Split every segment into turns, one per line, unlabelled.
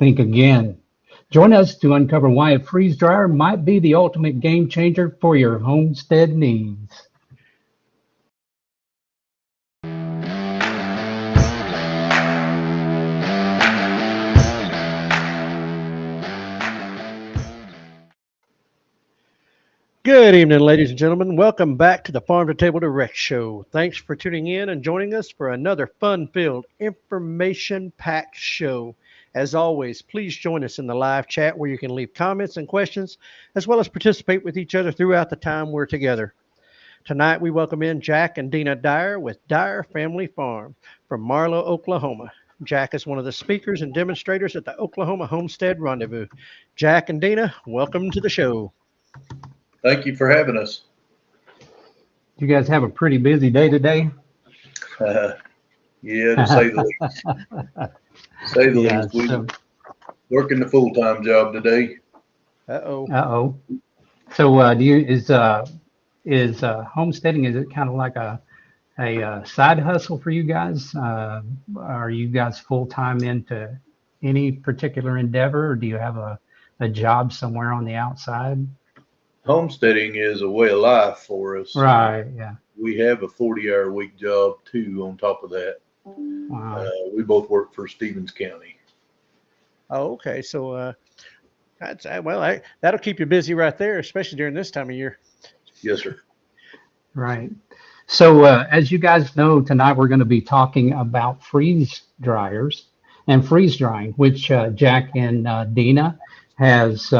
think again. Join us to uncover why a freeze dryer might be the ultimate game changer for your homestead needs.
Good evening, ladies and gentlemen. Welcome back to the Farm to Table Direct Show. Thanks for tuning in and joining us for another fun-filled, information-packed show. As always, please join us in the live chat where you can leave comments and questions, as well as participate with each other throughout the time we're together. Tonight, we welcome in Jack and Dina Dyer with Dyer Family Farm from Marlow, Oklahoma. Jack is one of the speakers and demonstrators at the Oklahoma Homestead Rendezvous. Jack and Dina, welcome to the show.
Thank you for having us.
You guys have a pretty busy day today.
Yeah, to say the least. Say the
Yeah,
least. We're
so,
working the full-time job today.
Uh-oh.
So, is homesteading? Is it kind of like a side hustle for you guys? Are you guys full time into any particular endeavor, or do you have a job somewhere on the outside?
Homesteading is a way of life for us.
Right. Yeah.
We have a 40-hour-a-week job, too, on top of that.
Wow.
We both work for Stevens County.
Oh, okay. So, that'll keep you busy right there, especially during this time of year.
Yes, sir.
Right. So, as you guys know, tonight we're going to be talking about freeze dryers and freeze drying, which Jack and Dina has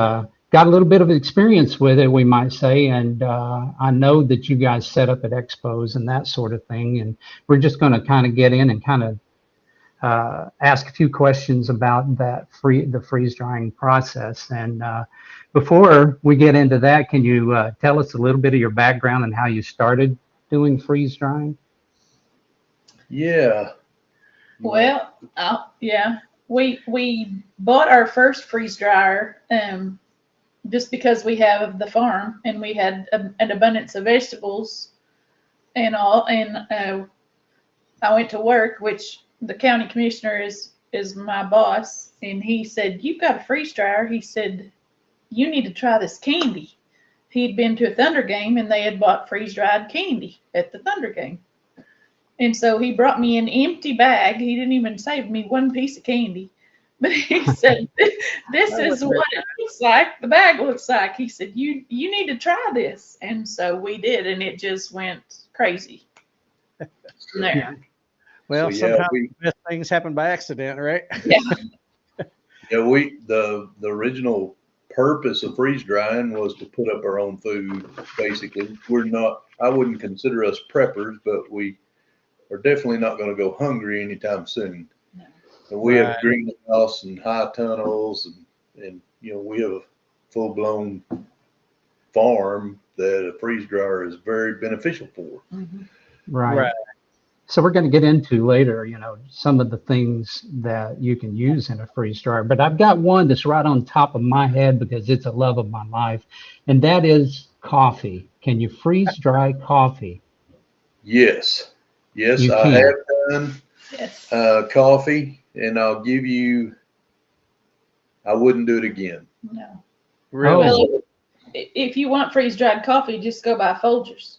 got a little bit of experience with it, we might say. And I know that you guys set up at expos and that sort of thing. And we're just going to kind of get in and kind of ask a few questions about the freeze drying process. And before we get into that, can you tell us a little bit of your background and how you started doing freeze drying?
Yeah.
Well, yeah, we bought our first freeze dryer just because we have the farm and we had an abundance of vegetables and all. And I went to work, which the county commissioner is my boss, and he said, "You've got a freeze dryer." He said, "You need to try this candy." He'd been to a Thunder game and they had bought freeze dried candy at the Thunder game. And so he brought me an empty bag. He didn't even save me one piece of candy. But he said, "This is what it looks like. The bag looks like." He said, you need to try this." And so we did, and it just went crazy from there.
Well,
So, yeah,
sometimes the best things happen by accident, right?
Yeah.
Yeah, the original purpose of freeze drying was to put up our own food, basically. I wouldn't consider us preppers, but we are definitely not going to go hungry anytime soon.
No.
And we
Right.
have greenhouse and high tunnels, and we have a full-blown farm that a freeze dryer is very beneficial for.
Mhm.
Right. So we're going to get into later, some of the things that you can use in a freeze dryer. But I've got one that's right on top of my head because it's a love of my life, and that is coffee. Can you freeze dry coffee?
Yes,
You
I
can.
have done
Yes.
coffee, and I wouldn't do it again.
No.
Really?
Well, if you want freeze dried coffee, just go buy Folgers.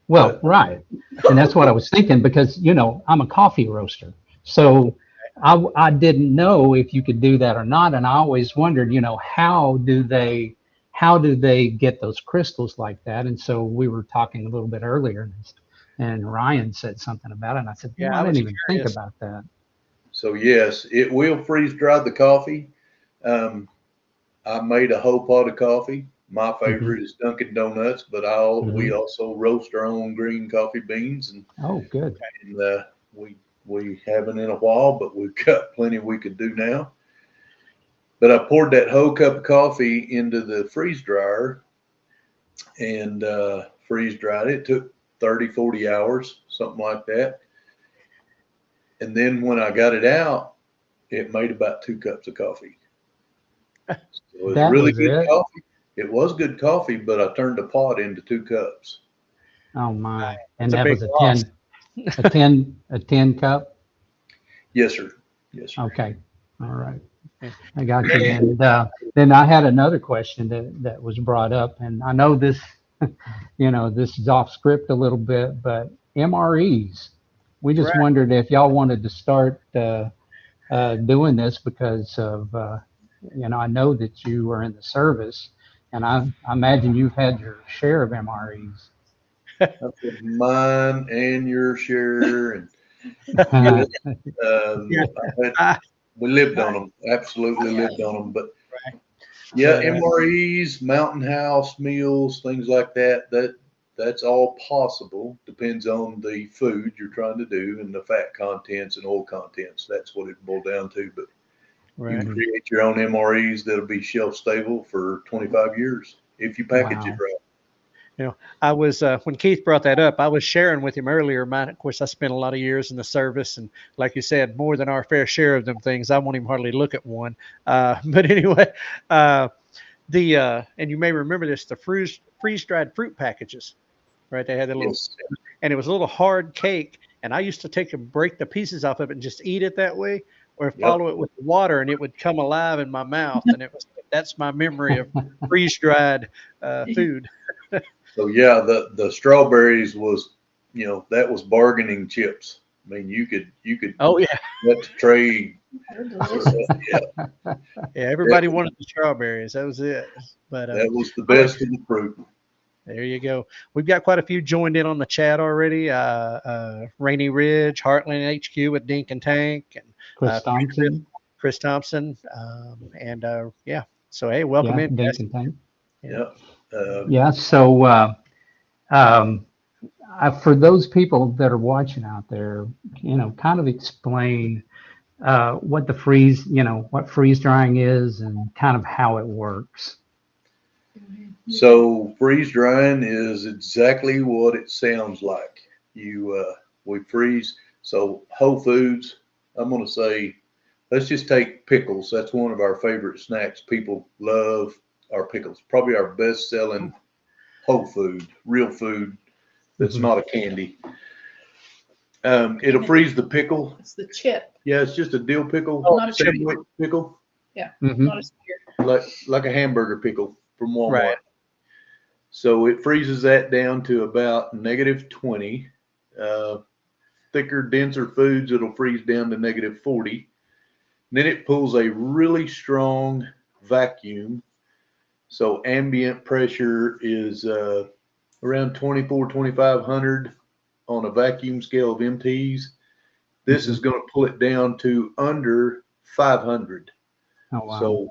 Well, right. And that's what I was thinking because, I'm a coffee roaster. So I didn't know if you could do that or not. And I always wondered, how do they get those crystals like that? And so we were talking a little bit earlier and Ryan said something about it. And I said,
Yeah,
I
I was
didn't even think
curious.
about that.
So yes, it will freeze dry the coffee. I made a whole pot of coffee. My favorite is Dunkin' Donuts, but we also roast our own green coffee beans, and
Oh, good.
we haven't in a while, but we've got plenty we could do now. But I poured that whole cup of coffee into the freeze dryer and freeze dried it. It took 30, 40 hours, something like that. And then when I got it out, it made about 2 cups of coffee. So it was
That
really
was
good
it.
coffee. It was good coffee, but I turned the pot into 2 cups.
Oh my. And
That's a
that
big
was
loss.
a 10 cup.
Yes, sir. Yes, sir.
Okay. All right. I got you. And then I had another question that was brought up, and I know this, this is off script a little bit, but MREs. We just
Right.
wondered if y'all wanted to start doing this because of, I know that you are in the service, and I imagine you've had your share of MREs.
That's with mine and your share, and
Uh,
Yeah.
I had-
I,
we lived on them, absolutely lived on them. But
right.
yeah,
But,
MREs, mountain house meals, things like that. That's all possible. Depends on the food you're trying to do and the fat contents and oil contents. That's what it boils down to. But you
right.
can create your own MREs that'll be shelf stable for 25 years if you package it
wow.
right.
I was when Keith brought that up, I was sharing with him earlier. Mine, of course, I spent a lot of years in the service, and like you said, more than our fair share of them things. I won't even hardly look at one. But anyway, and you may remember this, the freeze dried fruit packages, right? They had a little,
Yes.
and it was a little hard cake, and I used to take and break the pieces off of it and just eat it that way, or
Yep.
follow it with water, and it would come alive in my mouth, and that's my memory of freeze dried food.
So yeah, the strawberries was, that was bargaining chips. I mean, you could
Oh yeah.
let the tray.
They're delicious.
Yeah,
Yeah, everybody wanted the strawberries. That was it. But
that was the best of the fruit.
there you go. We've got quite a few joined in on the chat already. Rainy Ridge, Heartland HQ with Dink and Tank, and
Chris Thompson.
Chris Thompson, and yeah. So hey, welcome
Yeah,
in, guys.
Dink and Tank.
Yeah.
Yeah, so um, for those people that are watching out there, kind of explain what what freeze drying is and kind of how it works.
So freeze drying is exactly what it sounds like. We freeze. So Whole Foods, I'm going to say, let's just take pickles. That's one of our favorite snacks. People love our pickles. Probably our best selling whole food, real food that's not a candy. It'll freeze the pickle.
It's the chip,
Yeah, it's just a dill pickle,
not a chip.
sandwich pickle,
Mhm.
Not a spear.
like a hamburger pickle from Walmart.
Right.
So it freezes that down to about -20. Thicker, denser foods, it'll freeze down to -40. Then it pulls a really strong vacuum. So ambient pressure is around 2,500 on a vacuum scale of MTs. This is going to pull it down to under 500.
Oh, wow.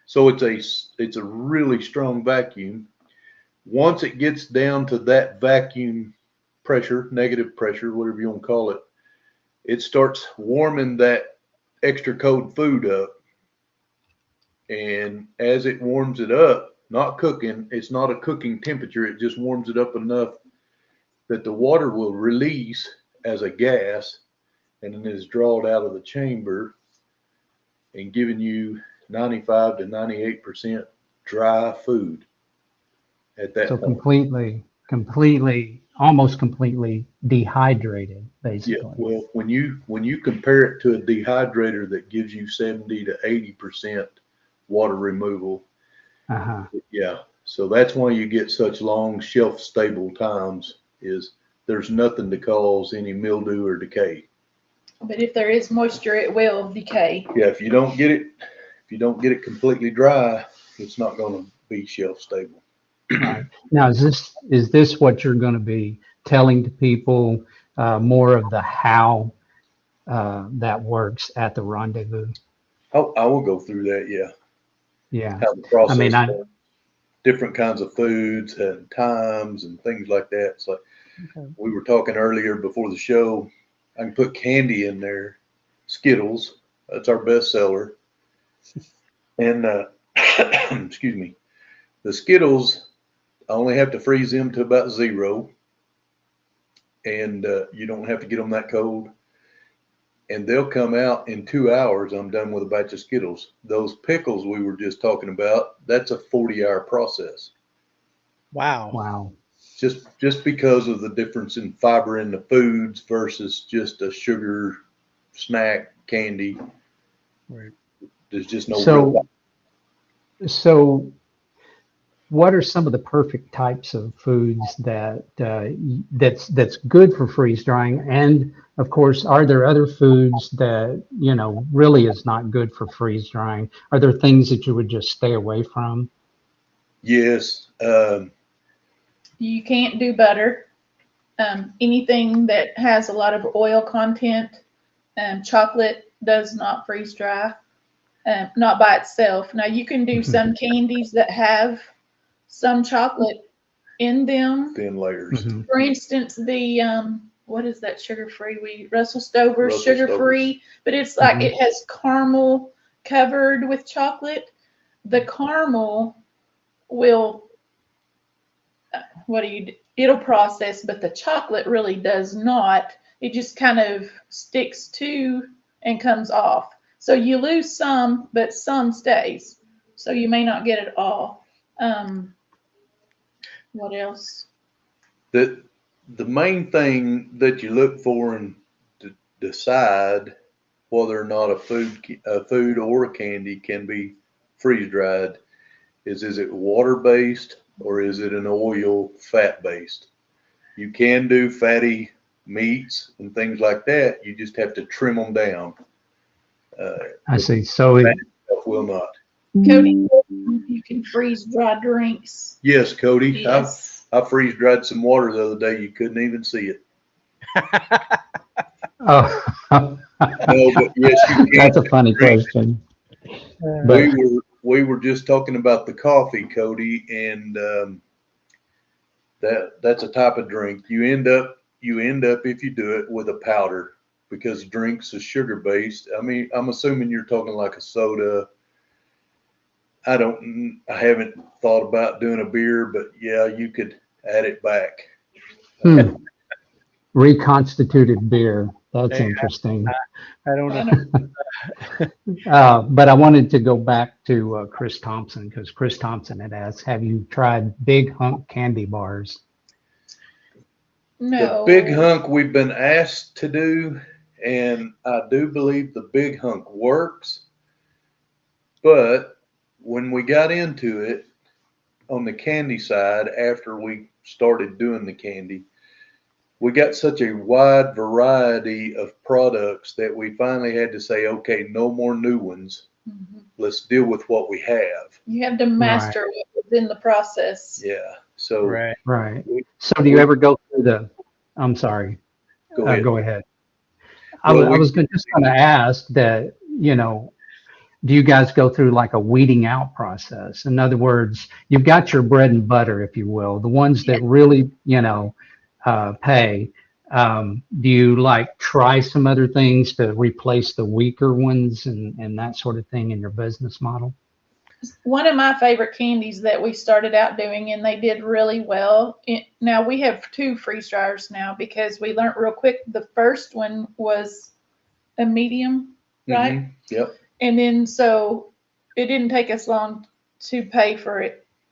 So it's a really strong vacuum. Once it gets down to that vacuum pressure, negative pressure, whatever you want to call it, it starts warming that extra cold food up. And as it warms it up, not cooking, it's not a cooking temperature, it just warms it up enough that the water will release as a gas and then is drawn out of the chamber and giving you 95 to 98% dry food at that
So
point.
almost completely dehydrated,
Yeah,
basically.
well, when you compare it to a dehydrator that gives you 70 to 80% water removal,
Uh-huh.
yeah. So that's why you get such long shelf stable times is there's nothing to cause any mildew or decay.
But if there is moisture, it will decay.
Yeah, if you don't get it completely dry, it's not going to be shelf stable.
Right. Now, is this what you're going to be telling to people, more of the how that works at the rendezvous?
I will go through that, yeah.
Yeah.
How the process
I mean,
works. Different kinds of foods and times and things like that. So
Okay.
we were talking earlier before the show. I can put candy in there, Skittles. That's our best seller. And excuse me, the Skittles, I only have to freeze them to about 0, and you don't have to get them that cold. And they'll come out in 2 hours. I'm done with a batch of Skittles. Those pickles we were just talking about, that's a 40-hour process.
Wow.
wow.
Just because of the difference in fiber in the foods versus just a sugar snack candy.
Right.
There's just no
So, so what are some of the perfect types of foods that that's good for freeze drying? And of course, are there other foods that, really is not good for freeze drying? Are there things that you would just stay away from?
Yes.
You can't do butter. Anything that has a lot of oil content. Chocolate does not freeze dry, not by itself. Now you can do some candies that have some chocolate in them.
Thin layers.
Mhm.
For instance, the what is that sugar-free? Russell Stover
Russell
sugar-free, but it's like
Mhm.
it has caramel covered with chocolate. The caramel will it'll process, but the chocolate really does not. It just kind of sticks to and comes off. So you lose some, but some stays. So you may not get it all. What else?
The main thing that you look for and to decide whether or not a food or a candy can be freeze dried is it water based or is it an oil fat based? You can do fatty meats and things like that. You just have to trim them down.
I see. So
Fat stuff will not.
Cody, you can freeze dry drinks.
Yes, Cody.
Yes.
I freeze dried some water the other day. You couldn't even see it.
oh,
No, but yes, you can.
that's a funny question. But
We were just talking about the coffee, Cody, and that's a type of drink. You end up if you do it with a powder because drinks is sugar based. I mean, I'm assuming you're talking like a soda. I haven't thought about doing a beer, but yeah, you could add it back.
Reconstituted beer. That's
Yeah.
interesting.
I don't
I
know.
know.
But I wanted to go back to Chris Thompson because Chris Thompson had asked, "Have you tried Big Hunk candy bars?"
No.
The big hunk we've been asked to do, and I do believe the big hunk works. But when we got into it on the candy side, after we started doing the candy, we got such a wide variety of products that we finally had to say, okay, no more new ones.
Mhm.
Let's deal with what we have.
You have to master what was in the process.
Yeah. So
Right.
Right.
we,
So do you ever go through the? I'm sorry.
go ahead.
Go ahead.
Well,
I was just going to ask that, do you guys go through like a weeding out process? In other words, you've got your bread and butter, if you will, the ones that really, pay. Do you like try some other things to replace the weaker ones and that sort of thing in your business model?
One of my favorite candies that we started out doing, and they did really well. Now we have 2 freeze dryers now because we learned real quick. The first one was a medium, right?
Mhm. Yep.
And then so it didn't take us long to pay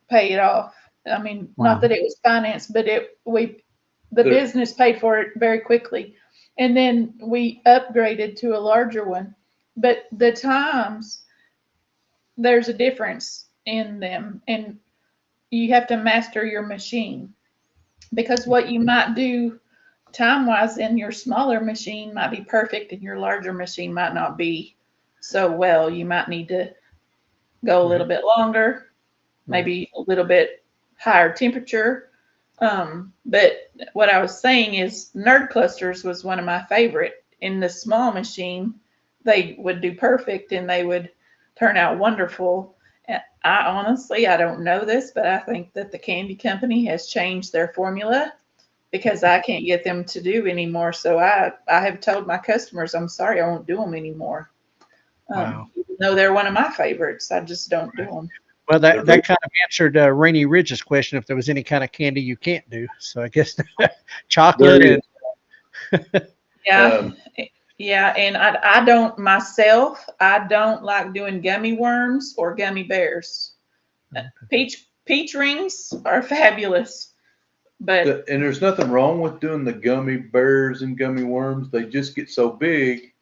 it off. I mean,
Wow.
not that it was financed, but the business paid for it very quickly. And then we upgraded to a larger one. But the times, there's a difference in them, and you have to master your machine because what you might do time wise in your smaller machine might be perfect and your larger machine might not be so well. You might need to go a little bit longer, maybe a little bit higher temperature. But what I was saying is nerd clusters was one of my favorite. In the small machine, they would do perfect and they would turn out wonderful. I don't know this, but I think that the candy company has changed their formula because I can't get them to do anymore. So I have told my customers, I'm sorry, I won't do them anymore.
Wow.
Even though they're one of my favorites, I just don't do them.
Well, that kind of answered Rainy Ridge's question if there was any kind of candy you can't do. So I guess chocolate
There
and
Yeah. Yeah, and I don't myself, I don't like doing gummy worms or gummy bears. Peach rings are fabulous, but
And there's nothing wrong with doing the gummy bears and gummy worms. They just get so big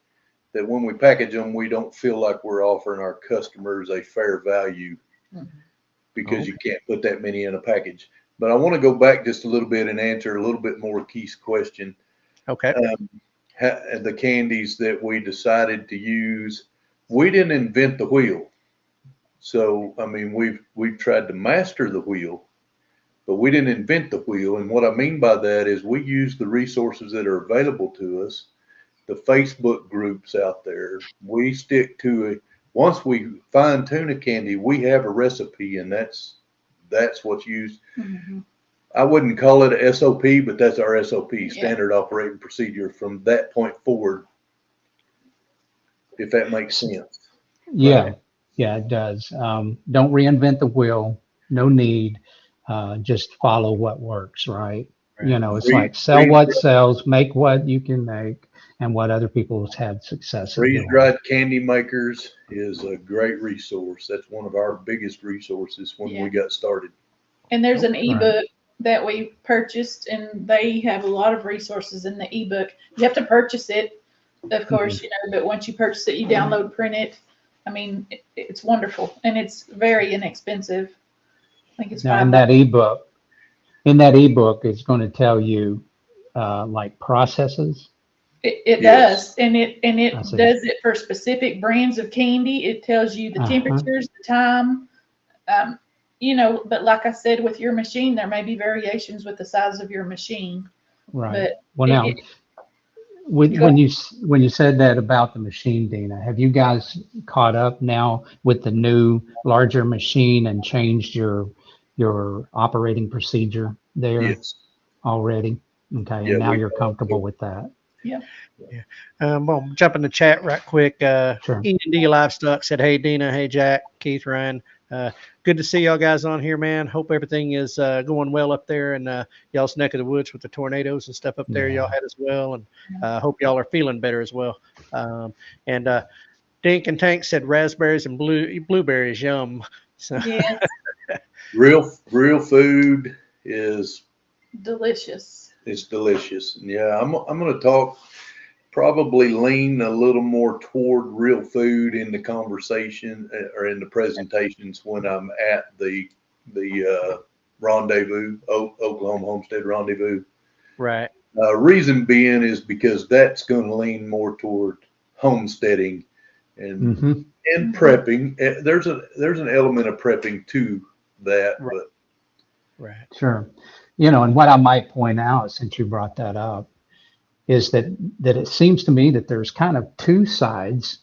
that when we package them, we don't feel like we're offering our customers a fair value because you can't put that many in a package. But I want to go back just a little bit and answer a little bit more Keith's question.
Okay.
The candies that we decided to use, we didn't invent the wheel. So, I mean, we've tried to master the wheel, but we didn't invent the wheel. And what I mean by that is we use the resources that are available to us, the Facebook groups out there. We stick to once we fine tune a candy, we have a recipe, and that's what's used. I wouldn't call it a SOP, but that's our SOP, standard operating procedure from that point forward, if that makes sense.
Yeah,
Right.
yeah, it does. Don't reinvent the wheel. No need. Just follow what works, right? You know, it's like sell what sells, make what you can make, and what other people have had success in doing.
Freeze-dried candy makers is a great resource. That's one of our biggest resources when we got started.
And there's an ebook that we purchased, and they have a lot of resources in the ebook. You have to purchase it, of course, you know, but once you purchase it, you download, print it. I mean, it's wonderful, and it's very inexpensive. I think it's
Now,
$5.
in that ebook, it's going to tell you like processes.
It does, and it does it for specific brands of candy. It tells you the temperatures, the time, you know. But like I said, with your machine, there may be variations with the size of your machine.
Right.
But
Well, now, when you said that about the machine, Dina, have you guys caught up now with the new larger machine and changed your operating procedure there already? Okay, and now you're comfortable with that.
Yeah.
Well, jump in the chat right quick.
Sure.
E&D Livestock said, "Hey Dina, hey Jack, Keith, Ryan. Good to see y'all guys on here, man. Hope everything is going well up there in y'all's neck of the woods with the tornadoes and stuff up there y'all had as well. And hope y'all are feeling better as well." And Dink and Tank said raspberries and blueberries, yum. So.
Yes.
Real food is
delicious.
It's delicious. Yeah, I'm going to talk, probably lean a little more toward real food in the conversation or in the presentations when I'm at the rendezvous, Oklahoma Homestead Rendezvous.
Right.
Reason being is because that's going to lean more toward homesteading and prepping. There's an element of prepping to that, but
Sure. You know, and what I might point out, since you brought that up, is that it seems to me that there's kind of two sides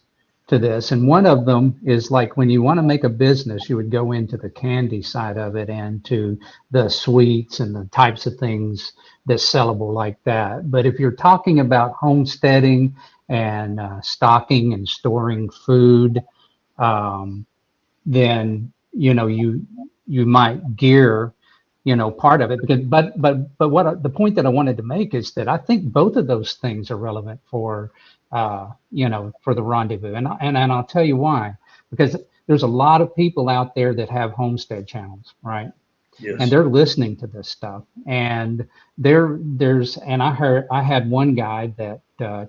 to this. And one of them is like when you want to make a business, you would go into the candy side of it and to the sweets and the types of things that's sellable like that. But if you're talking about homesteading and stocking and storing food, then, you know, you might gear, you know, part of it, because but what the point that I wanted to make is that I think both of those things are relevant for you know, for the rendezvous, and I'll tell you why. Because there's a lot of people out there that have homestead channels, right?
Yes.
And they're listening to this stuff, and I had one guy that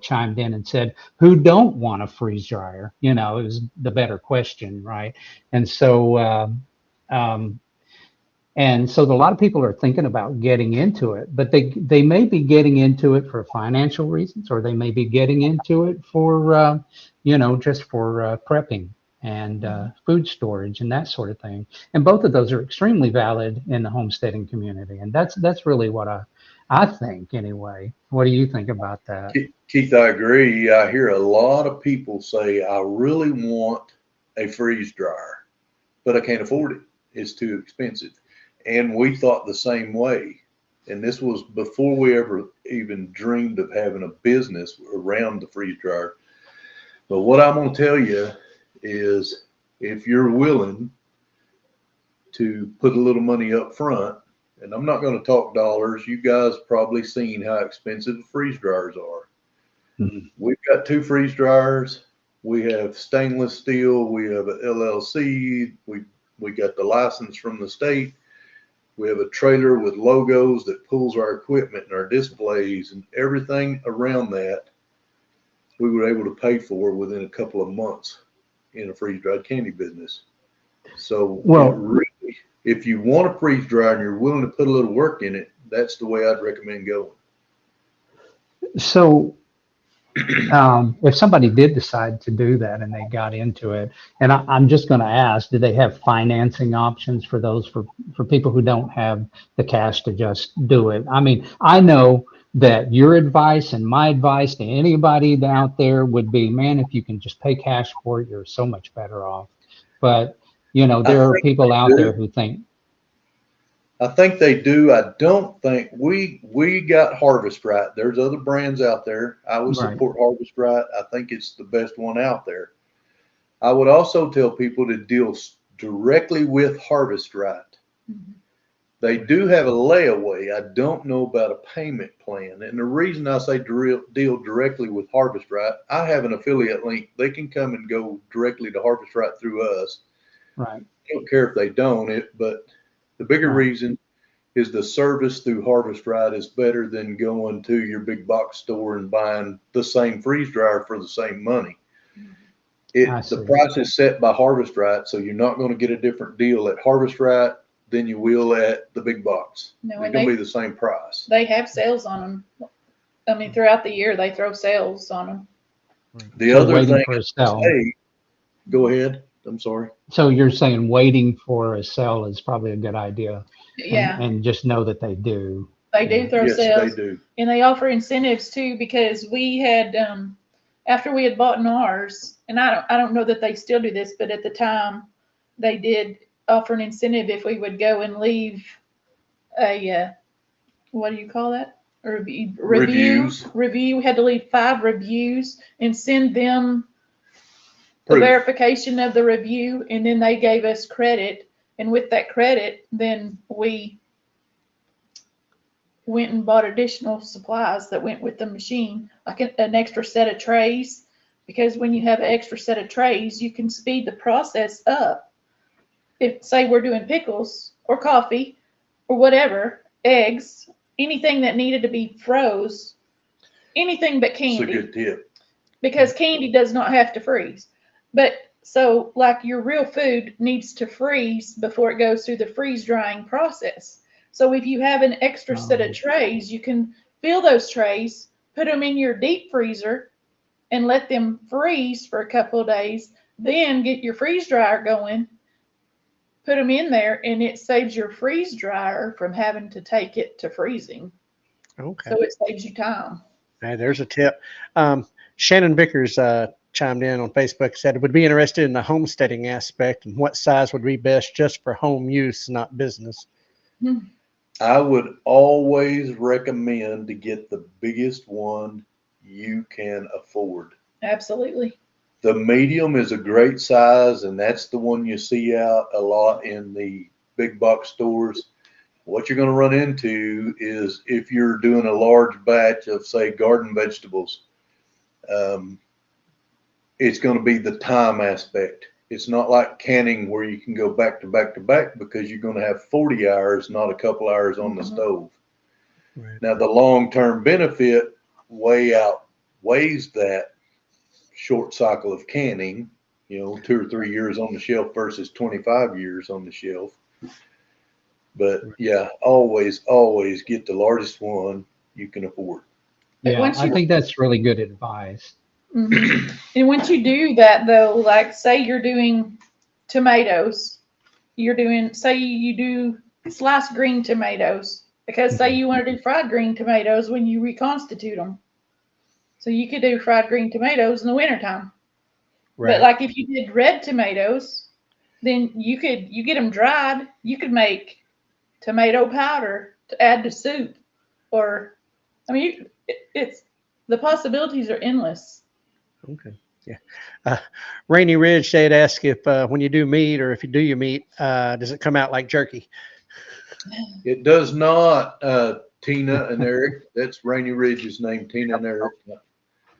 chimed in and said, who don't want a freeze dryer? You know, it was the better question, right? And so a lot of people are thinking about getting into it, but they may be getting into it for financial reasons, or they may be getting into it for, you know, just for prepping and food storage and that sort of thing. And both of those are extremely valid in the homesteading community. And that's really what I think anyway. What do you think about that?
Keith, I agree. I hear a lot of people say, I really want a freeze dryer, but I can't afford it. It's too expensive. And we thought the same way. And this was before we ever even dreamed of having a business around the freeze dryer. But what I'm going to tell you is, if you're willing to put a little money up front, and I'm not going to talk dollars, you guys probably seen how expensive freeze dryers are. Mm-hmm. We've got 2 freeze dryers. We have stainless steel. We have an LLC. We got the license from the state. We have a trailer with logos that pulls our equipment and our displays and everything around that. we were able to pay for within a couple of months in a freeze-dried candy business. So
Well-
really, if you want a freeze dryer and you're willing to put a little work in it, that's the way I'd recommend going.
So, if somebody did decide to do that and they got into it, and I'm just going to ask, do they have financing options for those for people who don't have the cash to just do it? I mean, I know that your advice and my advice to anybody out there would be, man, if you can just pay cash for it, you're so much better off. But, you know, there are
think
people
they
out
do.
there who think,
I think they do. I don't think we got Harvest Right. There's other brands out there. I would
Right.
support Harvest Right. I think it's the best one out there. I would also tell people to deal directly with Harvest Right.
Mhm.
They do have a layaway. I don't know about a payment plan. And the reason I say deal directly with Harvest Right, I have an affiliate link. They can come and go directly to Harvest Right through us.
right,
I don't care if they don't, but the bigger
Right.
reason is the service through Harvest Right is better than going to your big box store and buying the same freeze dryer for the same money.
I
The
see.
price is set by Harvest Right, so you're not going to get a different deal at Harvest Right than you will at the big box.
No,
It's
and
going to
they,
be the same price.
they have sales on them. I mean, throughout the year, they throw sales on them.
The
So
other
waiting
thing
for a
I
sell.
say, go ahead. I'm sorry.
So you're saying waiting for a sell is probably a good idea,
Yeah,
and just know that they do.
they do throw
Yes, they
sales.
do.
And they offer incentives too, because we had, after we had bought ours, and I don't know that they still do this, but at the time they did offer an incentive if we would go and leave a, what do you call that? A review.
Reviews.
We had to leave 5 reviews and send them the
Proof.
verification of the review, and then they gave us credit. And with that credit, then we went and bought additional supplies that went with the machine, like an extra set of trays. Because when you have an extra set of trays, you can speed the process up. If, say, we're doing pickles or coffee or whatever, eggs, anything that needed to be froze, anything but
It's a
candy,
good tip.
because candy does not have to freeze. But so, like, your real food needs to freeze before it goes through the freeze drying process. So if you have an extra set of trays, you can fill those trays, put them in your deep freezer, and let them freeze for a couple of days. Then get your freeze dryer going, put them in there, and it saves your freeze dryer from having to take it to freezing.
Okay.
So it saves you time.
Hey, there's a tip. Shannon Vickers chimed in on Facebook, said would be interested in the homesteading aspect and what size would be best just for home use, not business.
I would always recommend to get the biggest one you can afford.
Absolutely.
The medium is a great size, and that's the one you see out a lot in the big box stores. What you're going to run into is if you're doing a large batch of, say, garden vegetables, it's going to be the time aspect. It's not like canning where you can go back to back to back, because you're going to have 40 hours, not a couple hours on the stove.
Right.
Now, the long-term benefit outweighs that short cycle of canning, 2 or 3 years on the shelf versus 25 years on the shelf. But yeah, always get the largest one you can afford.
Yeah,
once
I
you-
think that's really good advice.
Mhm. And once you do that, though, like, say you're doing tomatoes, say you do sliced green tomatoes, because say you want to do fried green tomatoes when you reconstitute them. So you could do fried green tomatoes in the wintertime.
Right.
But like if you did red tomatoes, then you get them dried. You could make tomato powder to add to soup, or, I mean, it's the possibilities are endless.
Okay. Yeah. Rainy Ridge, they'd ask if when you do meat, or if you do your meat, does it come out like jerky?
It does not, Tina and Eric. That's Rainy Ridge's name, Tina and Eric.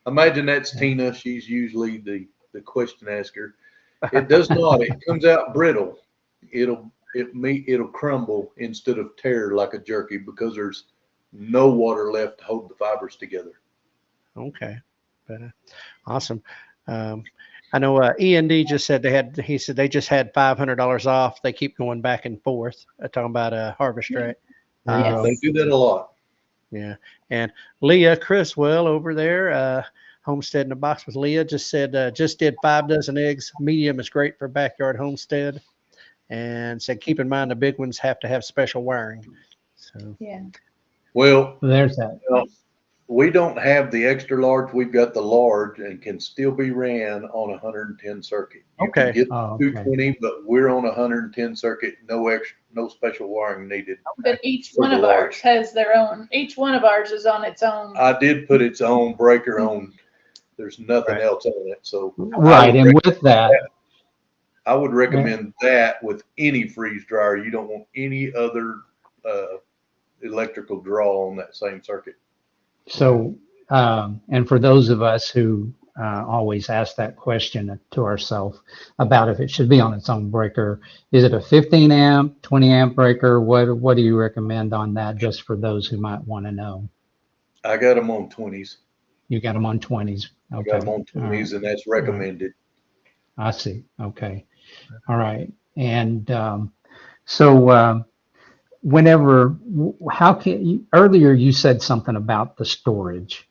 Imagine that's Tina. She's usually the question asker. It does not. It comes out brittle. It'll crumble instead of tear like a jerky, because there's no water left to hold the fibers together.
Okay. But awesome. I know E&D just said he said they just had $500 off. They keep going back and forth talking about harvest rate.
Yes.
They do that a lot.
Yeah. And Leah Chriswell over there, Homestead in a Box with Leah, just said, just did 5 dozen eggs. Medium is great for backyard homestead. And said, keep in mind the big ones have to have special wiring. So,
Yeah.
Well,
There's that.
we don't have the extra large. We've got the large and can still be ran on 110 circuit. You
Okay.
can get
Oh, okay.
220, but we're on 110 circuit. No special wiring needed.
But each
For
one
the
of
large.
ours has their own. Each one of ours is on its own.
I did put its own breaker on. There's nothing
Right.
else on it. So
Right. And with that,
I would recommend that with any freeze dryer. You don't want any other electrical draw on that same circuit.
so, and for those of us who always ask that question to ourselves about if it should be on its own breaker, is it a 15 amp, 20 amp breaker? What do you recommend on that, just for those who might want to know?
I got them on 20s.
You got them on 20s.
I
Okay.
got them on 20s,
All right.
and that's recommended.
I see. Okay. All right. And so earlier you said something about the storage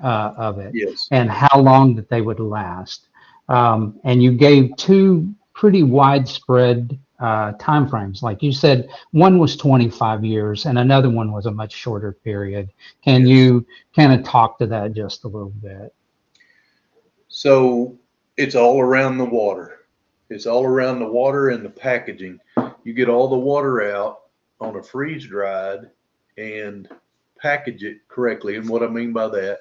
of it
Yes.
and how long that they would last. And you gave 2 pretty widespread time frames. Like you said, one was 25 years and another one was a much shorter period. Can you kind of talk to that just a little bit?
So it's all around the water. It's all around the water and the packaging. You get all the water out on a freeze dried and package it correctly. And what I mean by that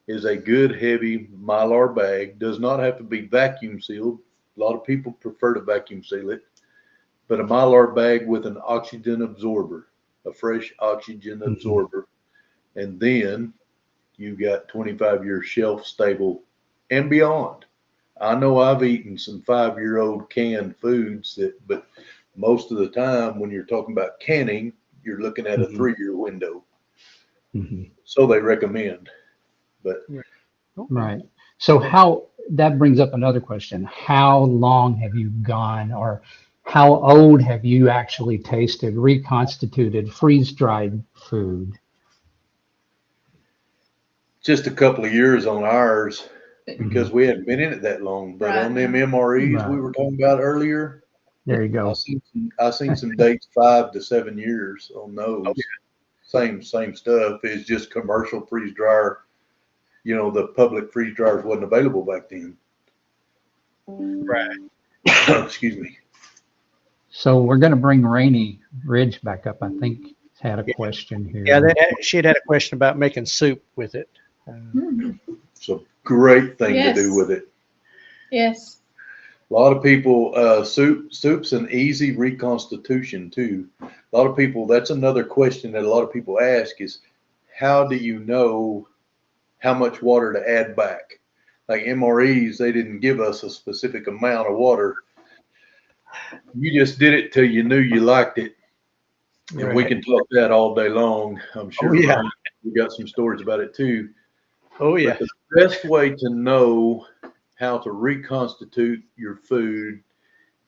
is a good heavy Mylar bag. Does not have to be vacuum sealed. A lot of people prefer to vacuum seal it, but a Mylar bag with an oxygen absorber, a fresh oxygen absorber. And then you got 25 year shelf stable and beyond. I know I've eaten some 5-year-old canned foods but most of the time when you're talking about canning, you're looking at a 3-year window. So they recommend, but
Right. So that brings up another question. How long have you gone, or how old have you actually tasted reconstituted freeze-dried food?
just a couple of years on ours because we hadn't been in it that long. But
Right.
on them MREs
Right.
we were talking about earlier,
There you go.
I seen some dates 5 to 7 years on those. Same stuff. It's just commercial freeze dryer. You know, the public freeze dryers wasn't available back then.
right.
Excuse me.
So we're going to bring Rainey Ridge back up. I think he's had a question here.
Yeah, she had a question about making soup with it.
It's a great thing
Yes.
to do with it.
Yes.
A lot of people, soup's an easy reconstitution too. A lot of people, that's another question that a lot of people ask is, how do you know how much water to add back? Like MREs, they didn't give us a specific amount of water. You just did it till you knew you liked it. And we can talk that all day long. I'm sure we got some stories about it too.
Oh, yeah.
But the best way to know how to reconstitute your food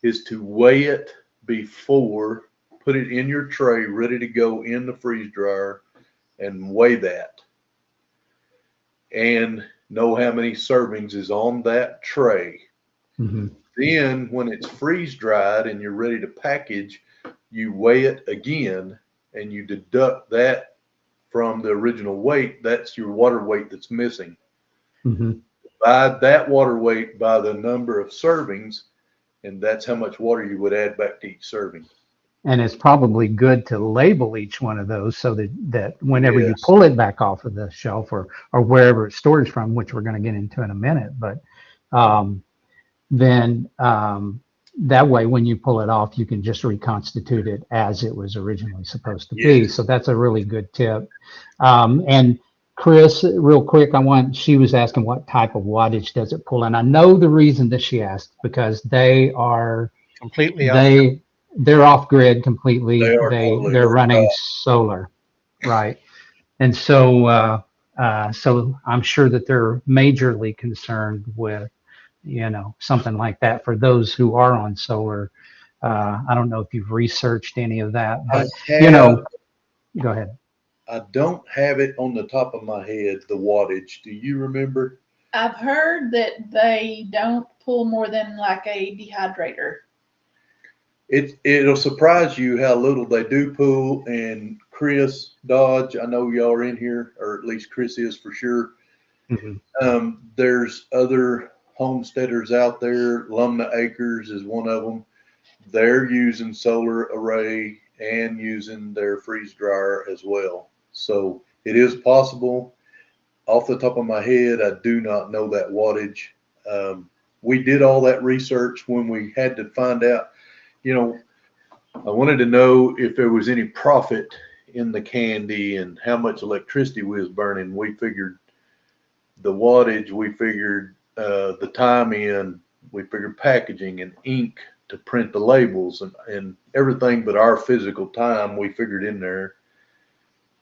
is to weigh it before, put it in your tray ready to go in the freeze dryer and weigh that. And know how many servings is on that tray. Then when it's freeze dried and you're ready to package, you weigh it again and you deduct that from the original weight. That's your water weight that's missing. Divide that water weight by the number of servings, and that's how much water you would add back to each serving.
And it's probably good to label each one of those so that whenever you
Yes.
pull it back off of the shelf or wherever it's stored from, which we're going to get into in a minute, but then that way when you pull it off, you can just reconstitute it as it was originally supposed to be. So that's a really good tip. And Chris, real quick, she was asking what type of wattage does it pull? And I know the reason that she asked, because they are
Completely off.
They're off grid completely.
They are totally
They're running
off.
solar, right? And so So I'm sure that they're majorly concerned with, something like that for those who are on solar. I don't know if you've researched any of that,
I
but
have,
go ahead.
I don't have it on the top of my head, the wattage. Do you remember?
I've heard that they don't pull more than like a dehydrator.
It'll surprise you how little they do pull. And Chris Dodge, I know y'all are in here, or at least Chris is for sure. There's other homesteaders out there. Lumna Acres is one of them. They're using solar array and using their freeze dryer as well. So it is possible. Off the top of my head, I do not know that wattage. We did all that research when we had to find out, I wanted to know if there was any profit in the candy and how much electricity we was burning. We figured the wattage, we figured the time in, we figured packaging and ink to print the labels and everything but our physical time we figured in there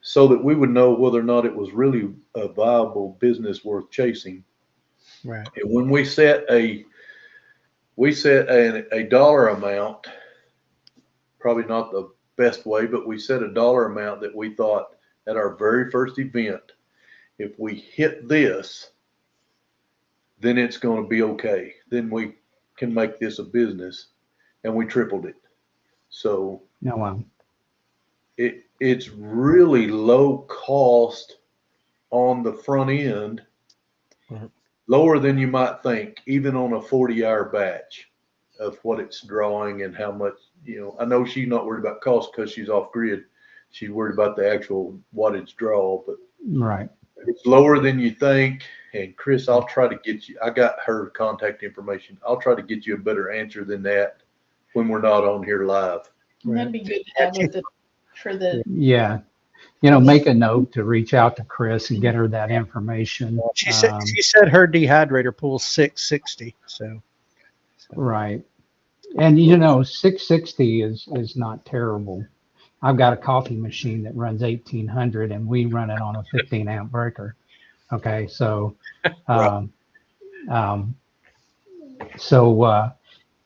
so that we would know whether or not it was really a viable business worth chasing.
Right.
And when we set a dollar amount, probably not the best way, but we set a dollar amount that we thought at our very first event, if we hit this, then it's going to be okay. Then we can make this a business, and we tripled it. So it's really low cost on the front end, lower than you might think, even on a 40-hour batch of what it's drawing and how much, I know she's not worried about cost because she's off grid. She's worried about the actual wattage draw, but
Right.
it's lower than you think. And Chris, I'll try to get you, I got her contact information. I'll try to get you a better answer than that when we're not on here live.
That'd be good to have for the.
Yeah. Make a note to reach out to Chris and get her that information.
She said her dehydrator pulls 660. So.
Right. And 660 is not terrible. I've got a coffee machine that runs 1800 and we run it on a 15 amp breaker. Okay. So,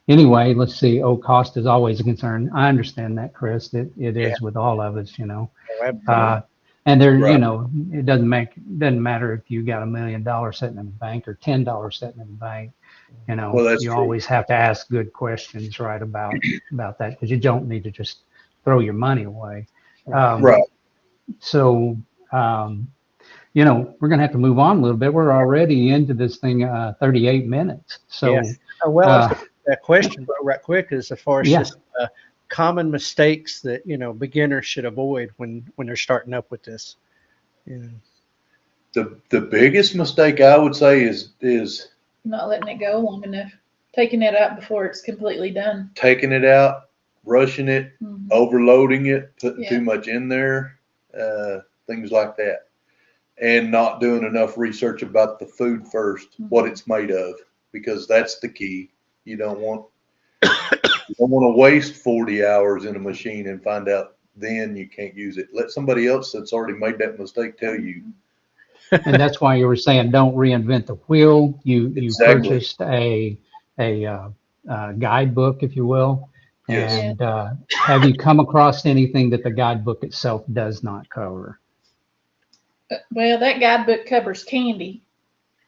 anyway, let's see. Cost is always a concern. I understand that, Chris. It is with all of us, and there, it doesn't matter if you got $1 million sitting in the bank or $10 sitting in the bank.
Well,
you
true.
always have to ask good questions, right, about that, because you don't need to just throw your money away.
Right.
So, we're going to have to move on a little bit. We're already into this thing 38 minutes. So,
that question right quick is as far as just common mistakes that, beginners should avoid when they're starting up with this.
The biggest mistake I would say is
Not letting it go long enough, taking it out before it's completely done.
Taking it out, rushing it, overloading it, putting too much in there, things like that. And not doing enough research about the food first, what it's made of, because that's the key. You don't want to waste 40 hours in a machine and find out then you can't use it. Let somebody else that's already made that mistake tell you.
And that's why you were saying don't reinvent the wheel. You
Exactly.
purchased a guidebook, if you will.
Yes.
And have you come across anything that the guidebook itself does not cover?
Well, that guidebook covers candy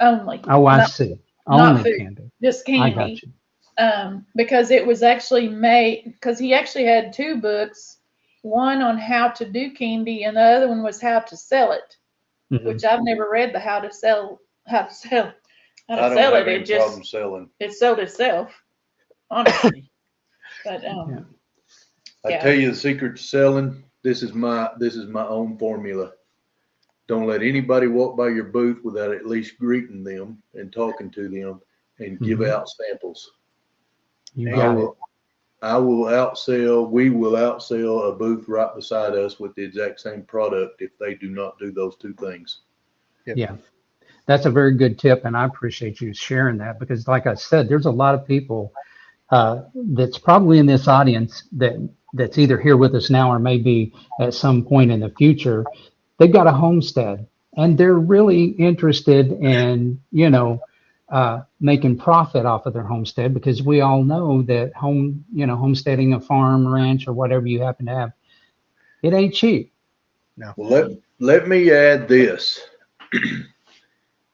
only.
Oh, I see.
Not
Only
food,
candy.
just candy.
I got you.
Because it was actually made, because he actually had two books, one on how to do candy and the other one was how to sell it, which I've never read the how to sell it.
I don't have any problem selling.
It sold itself, honestly. But
I tell you the secret to selling. This is my own formula. Don't let anybody walk by your booth without at least greeting them and talking to them and give out samples.
You got it.
We will outsell a booth right beside us with the exact same product if they do not do those two things.
Yep.
Yeah. That's a very good tip, and I appreciate you sharing that because, like I said, there's a lot of people that's probably in this audience that's either here with us now or maybe at some point in the future. They've got a homestead and they're really interested in, making profit off of their homestead, because we all know that homesteading a farm, ranch, or whatever you happen to have, it ain't cheap.
Well, let me add this.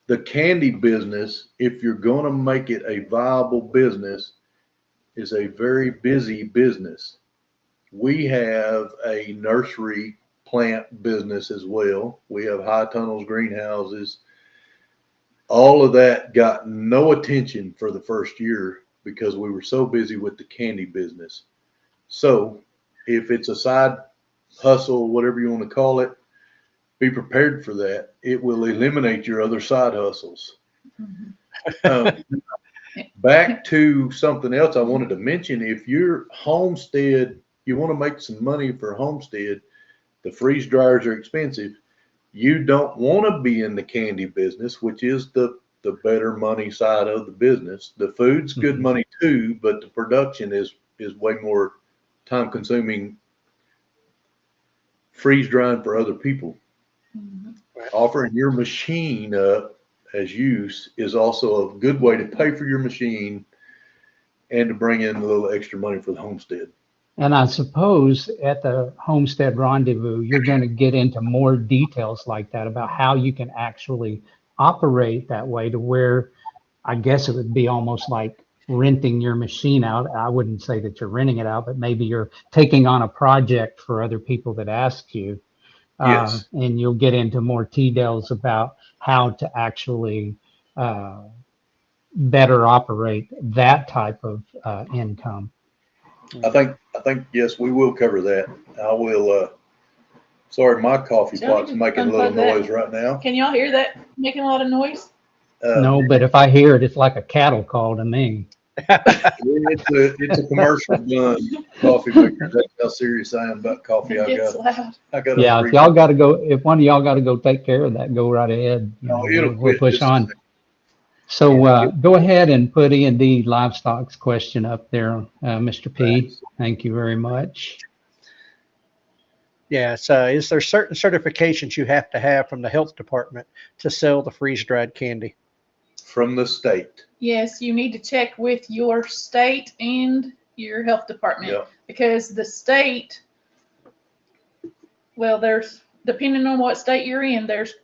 The candy business, if you're going to make it a viable business, is a very busy business. We have a nursery plant business as well. We have high tunnels, greenhouses. All of that got no attention for the first year because we were so busy with the candy business. So if it's a side hustle, whatever you want to call it, be prepared for that. It will eliminate your other side hustles. Back to something else I wanted to mention. If your homestead, you want to make some money for homestead, the freeze dryers are expensive. You don't want to be in the candy business, which is the better money side of the business. The food's good money too, but the production is way more time consuming. Freeze drying for other people. Offering your machine up as use is also a good way to pay for your machine and to bring in a little extra money for the homestead.
And I suppose at the Homestead Rendezvous, you're going to get into more details like that about how you can actually operate that way, to where I guess it would be almost like renting your machine out. I wouldn't say that you're renting it out, but maybe you're taking on a project for other people that ask you.
Yes.
And you'll get into more details about how to actually better operate that type of income.
I think yes, we will cover that. I will. Sorry, my coffee pot's making a little noise right now.
Can y'all hear that making a lot of noise?
No, but if I hear it, it's like a cattle call to me.
It's a commercial done coffee maker. That's how serious I am about coffee.
It's loud.
Yeah, if y'all got to go, if one of y'all got to go take care of that, go right ahead. We'll push on. So go ahead and put E&D Livestock's question up there, Mr. P. Thank you very much.
Yeah, so is there certain certifications you have to have from the health department to sell the freeze-dried candy?
From the state.
Yes, you need to check with your state and your health department.
Yeah.
Because the state, well, there's, depending on what state you're in, there's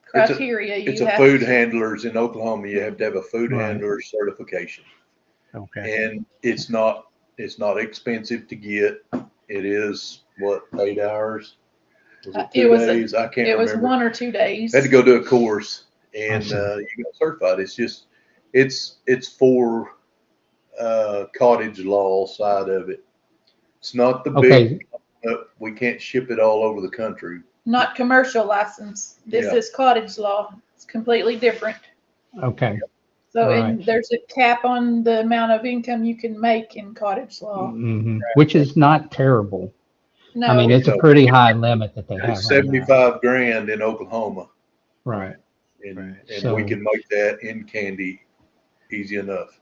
criteria.
It's a food handlers in Oklahoma. You have to have a food handler certification.
Okay.
And it's not expensive to get. It is what, 8 hours? Was it 2 days? I can't remember.
It was 1 or 2 days.
I had to go do a course and you got certified. It's just it's for cottage law side of it. It's not the big. We can't ship it all over the country.
Not commercial license. This is cottage law. It's completely different.
Okay.
So and there's a cap on the amount of income you can make in cottage law.
Which is not terrible.
No.
I mean, it's a pretty high limit that they have.
75 grand in Oklahoma.
Right.
And we can make that in candy easy enough.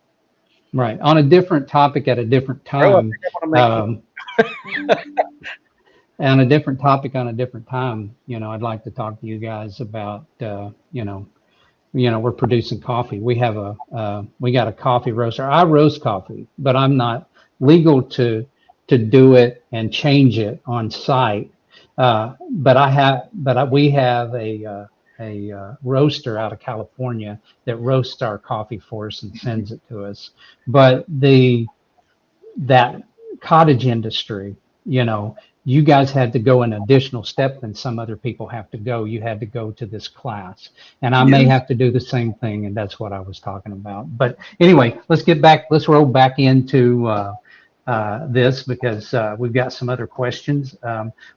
Right. On a different topic at a different time. On a different topic on a different time, I'd like to talk to you guys about, we're producing coffee. We have we got a coffee roaster. I roast coffee, but I'm not legal to do it and change it on site. But we have a roaster out of California that roasts our coffee for us and sends it to us. But that cottage industry, you guys had to go an additional step than some other people have to go. You had to go to this class, and I may have to do the same thing, and that's what I was talking about. But anyway, let's roll back into this, because we've got some other questions.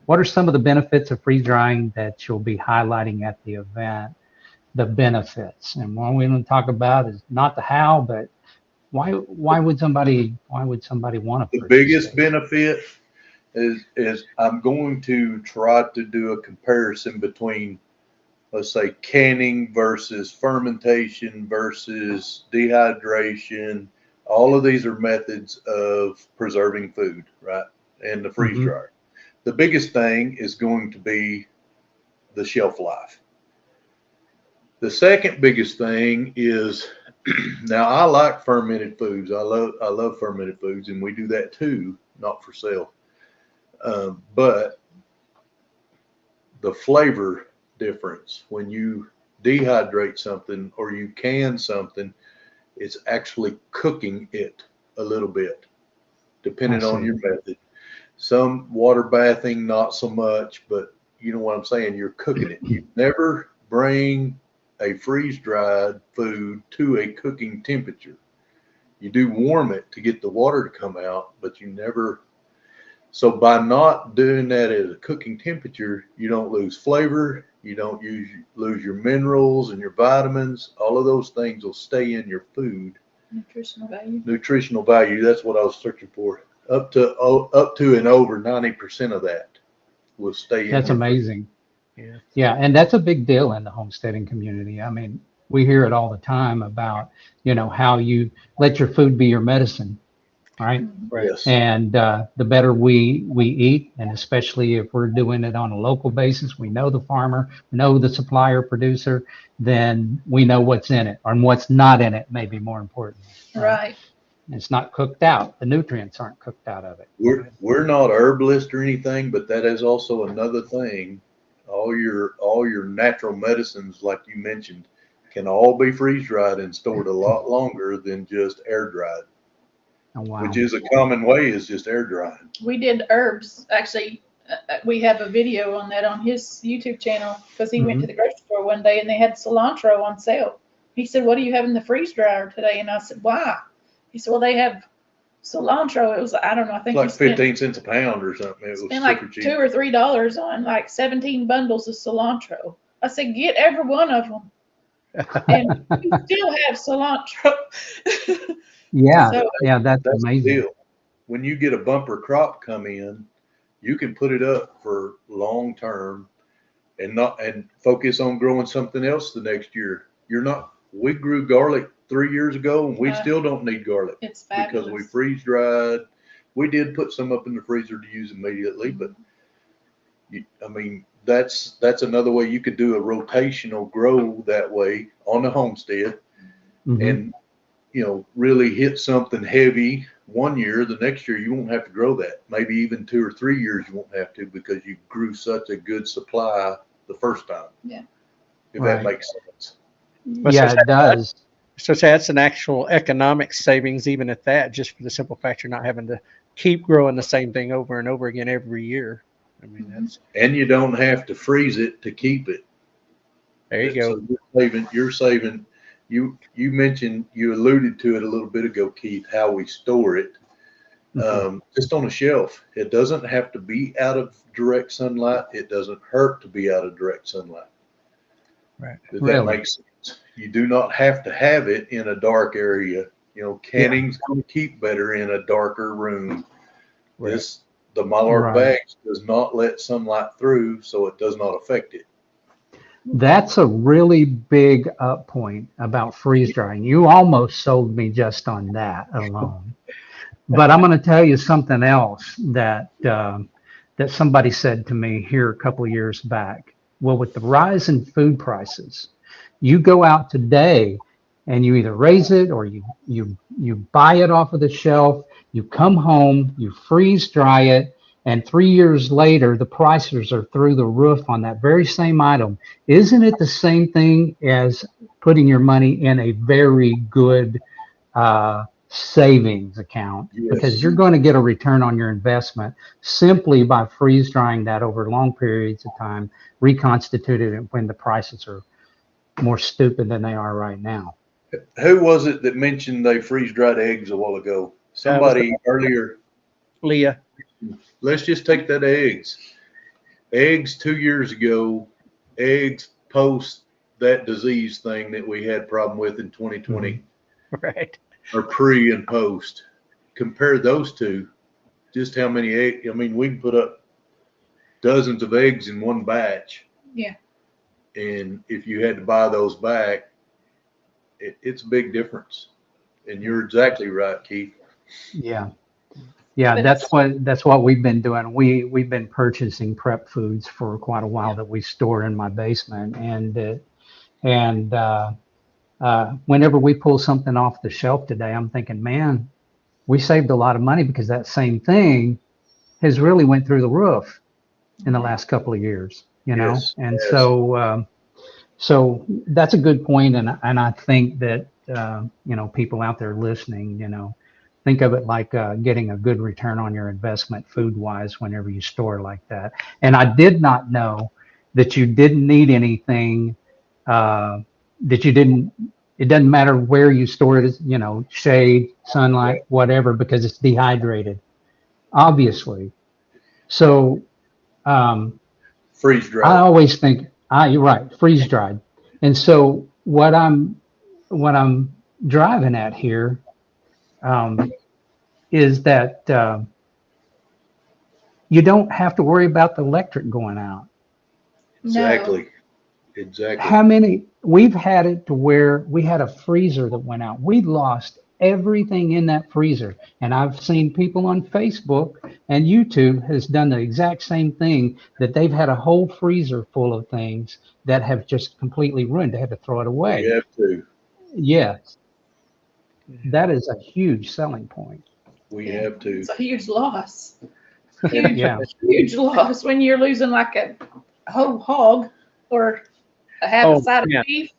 What are some of the benefits of freeze drying that you'll be highlighting at the event? The benefits, and what we're going to talk about is not the how, but why would somebody want to?
The biggest benefit is I'm going to try to do a comparison between, let's say, canning versus fermentation versus dehydration. All of these are methods of preserving food, right? And the freeze dryer. The biggest thing is going to be the shelf life. The second biggest thing is now I like fermented foods. I love fermented foods, and we do that too, not for sale. But the flavor difference when you dehydrate something or you can something, it's actually cooking it a little bit, depending on your method. Some water bathing, not so much, but you know what I'm saying? You're cooking it. You never bring a freeze-dried food to a cooking temperature. You do warm it to get the water to come out, but you never. So by not doing that at a cooking temperature, you don't lose flavor. You don't lose your minerals and your vitamins. All of those things will stay in your food.
Nutritional value.
Nutritional value. That's what I was searching for. Up to and over 90% of that will stay in.
That's amazing. Yeah, and that's a big deal in the homesteading community. I mean, we hear it all the time about, how you let your food be your medicine, right?
Yes.
And the better we eat, and especially if we're doing it on a local basis, we know the farmer, we know the supplier, producer, then we know what's in it, and what's not in it may be more important.
Right.
It's not cooked out. The nutrients aren't cooked out of it.
We're not herbalists or anything, but that is also another thing. All your natural medicines, like you mentioned, can all be freeze dried and stored a lot longer than just air dried.
Oh, wow.
Which is a common way, is just air drying.
We did herbs. Actually, we have a video on that on his YouTube channel because he went to the grocery store one day and they had cilantro on sale. He said, "What do you have in the freeze dryer today?" And I said, "Why?" He said, "Well, they have cilantro." It was, I don't know, I think
It's like 15 cents a pound or something. It was
spent
super
like
cheap.
$2 or $3 on like 17 bundles of cilantro. I said, "Get every one of them." And we still have cilantro.
Yeah,
So,
that's amazing.
The deal. When you get a bumper crop come in, you can put it up for long term and focus on growing something else the next year. We grew garlic 3 years ago and we still don't need garlic.
It's fabulous.
Because we freeze dried. We did put some up in the freezer to use immediately, but that's another way you could do a rotational grow that way on the homestead. And really hit something heavy one year. The next year you won't have to grow that. Maybe even 2 or 3 years you won't have to, because you grew such a good supply the first time.
Yeah.
If that makes sense.
Yeah, it does.
So that's an actual economic savings, even at that, just for the simple fact you're not having to keep growing the same thing over and over again every year. I mean, that's.
And you don't have to freeze it to keep it.
There you go.
So you're saving. You mentioned, you alluded to it a little bit ago, Keith, how we store it. Just on a shelf. It doesn't have to be out of direct sunlight. It doesn't hurt to be out of direct sunlight.
Right.
Does that make sense? You do not have to have it in a dark area. Canning's going to keep better in a darker room.
Right.
The Mylar bags does not let sunlight through, so it does not affect it.
That's a really big up point about freeze drying. You almost sold me just on that alone. But I'm going to tell you something else that somebody said to me here a couple of years back. Well, with the rise in food prices, you go out today and you either raise it or you buy it off of the shelf. You come home, you freeze dry it, and 3 years later, the prices are through the roof on that very same item. Isn't it the same thing as putting your money in a very good savings account?
Yes.
Because you're going to get a return on your investment simply by freeze drying that over long periods of time, reconstituted it when the prices are more stupid than they are right now.
Who was it that mentioned they freeze dried eggs a while ago? Somebody earlier.
Leah.
Let's just take that eggs. Eggs 2 years ago, eggs post that disease thing that we had problem with in 2020.
Right.
Or pre and post. Compare those two. Just how many eggs. We can put up dozens of eggs in one batch.
Yeah.
And if you had to buy those back, it's a big difference. And you're exactly right, Keith.
Yeah. Yeah, that's what we've been doing. We've been purchasing prep foods for quite a while that we store in my basement, and And whenever we pull something off the shelf today, I'm thinking, man, we saved a lot of money because that same thing has really went through the roof in the last couple of years,
Yes,
And
yes.
so that's a good point, and I think that people out there listening, think of it like getting a good return on your investment food wise whenever you store like that. And I did not know that you didn't need anything that you didn't. It doesn't matter where you store it, shade, sunlight, whatever, because it's dehydrated, obviously. So
Freeze
I
dried.
always think, you're right, freeze dried. And so what I'm driving at here is that you don't have to worry about the electric going out.
Exactly. Exactly.
How many, we've had it to where we had a freezer that went out. We lost everything in that freezer. And I've seen people on Facebook and YouTube has done the exact same thing, that they've had a whole freezer full of things that have just completely ruined. They had to throw it
We
away.
have to.
Yes, that is a huge selling point.
We have to.
It's a huge loss. Huge,
Yeah.
huge loss when you're losing like a whole hog or a half a side
yeah.
of beef.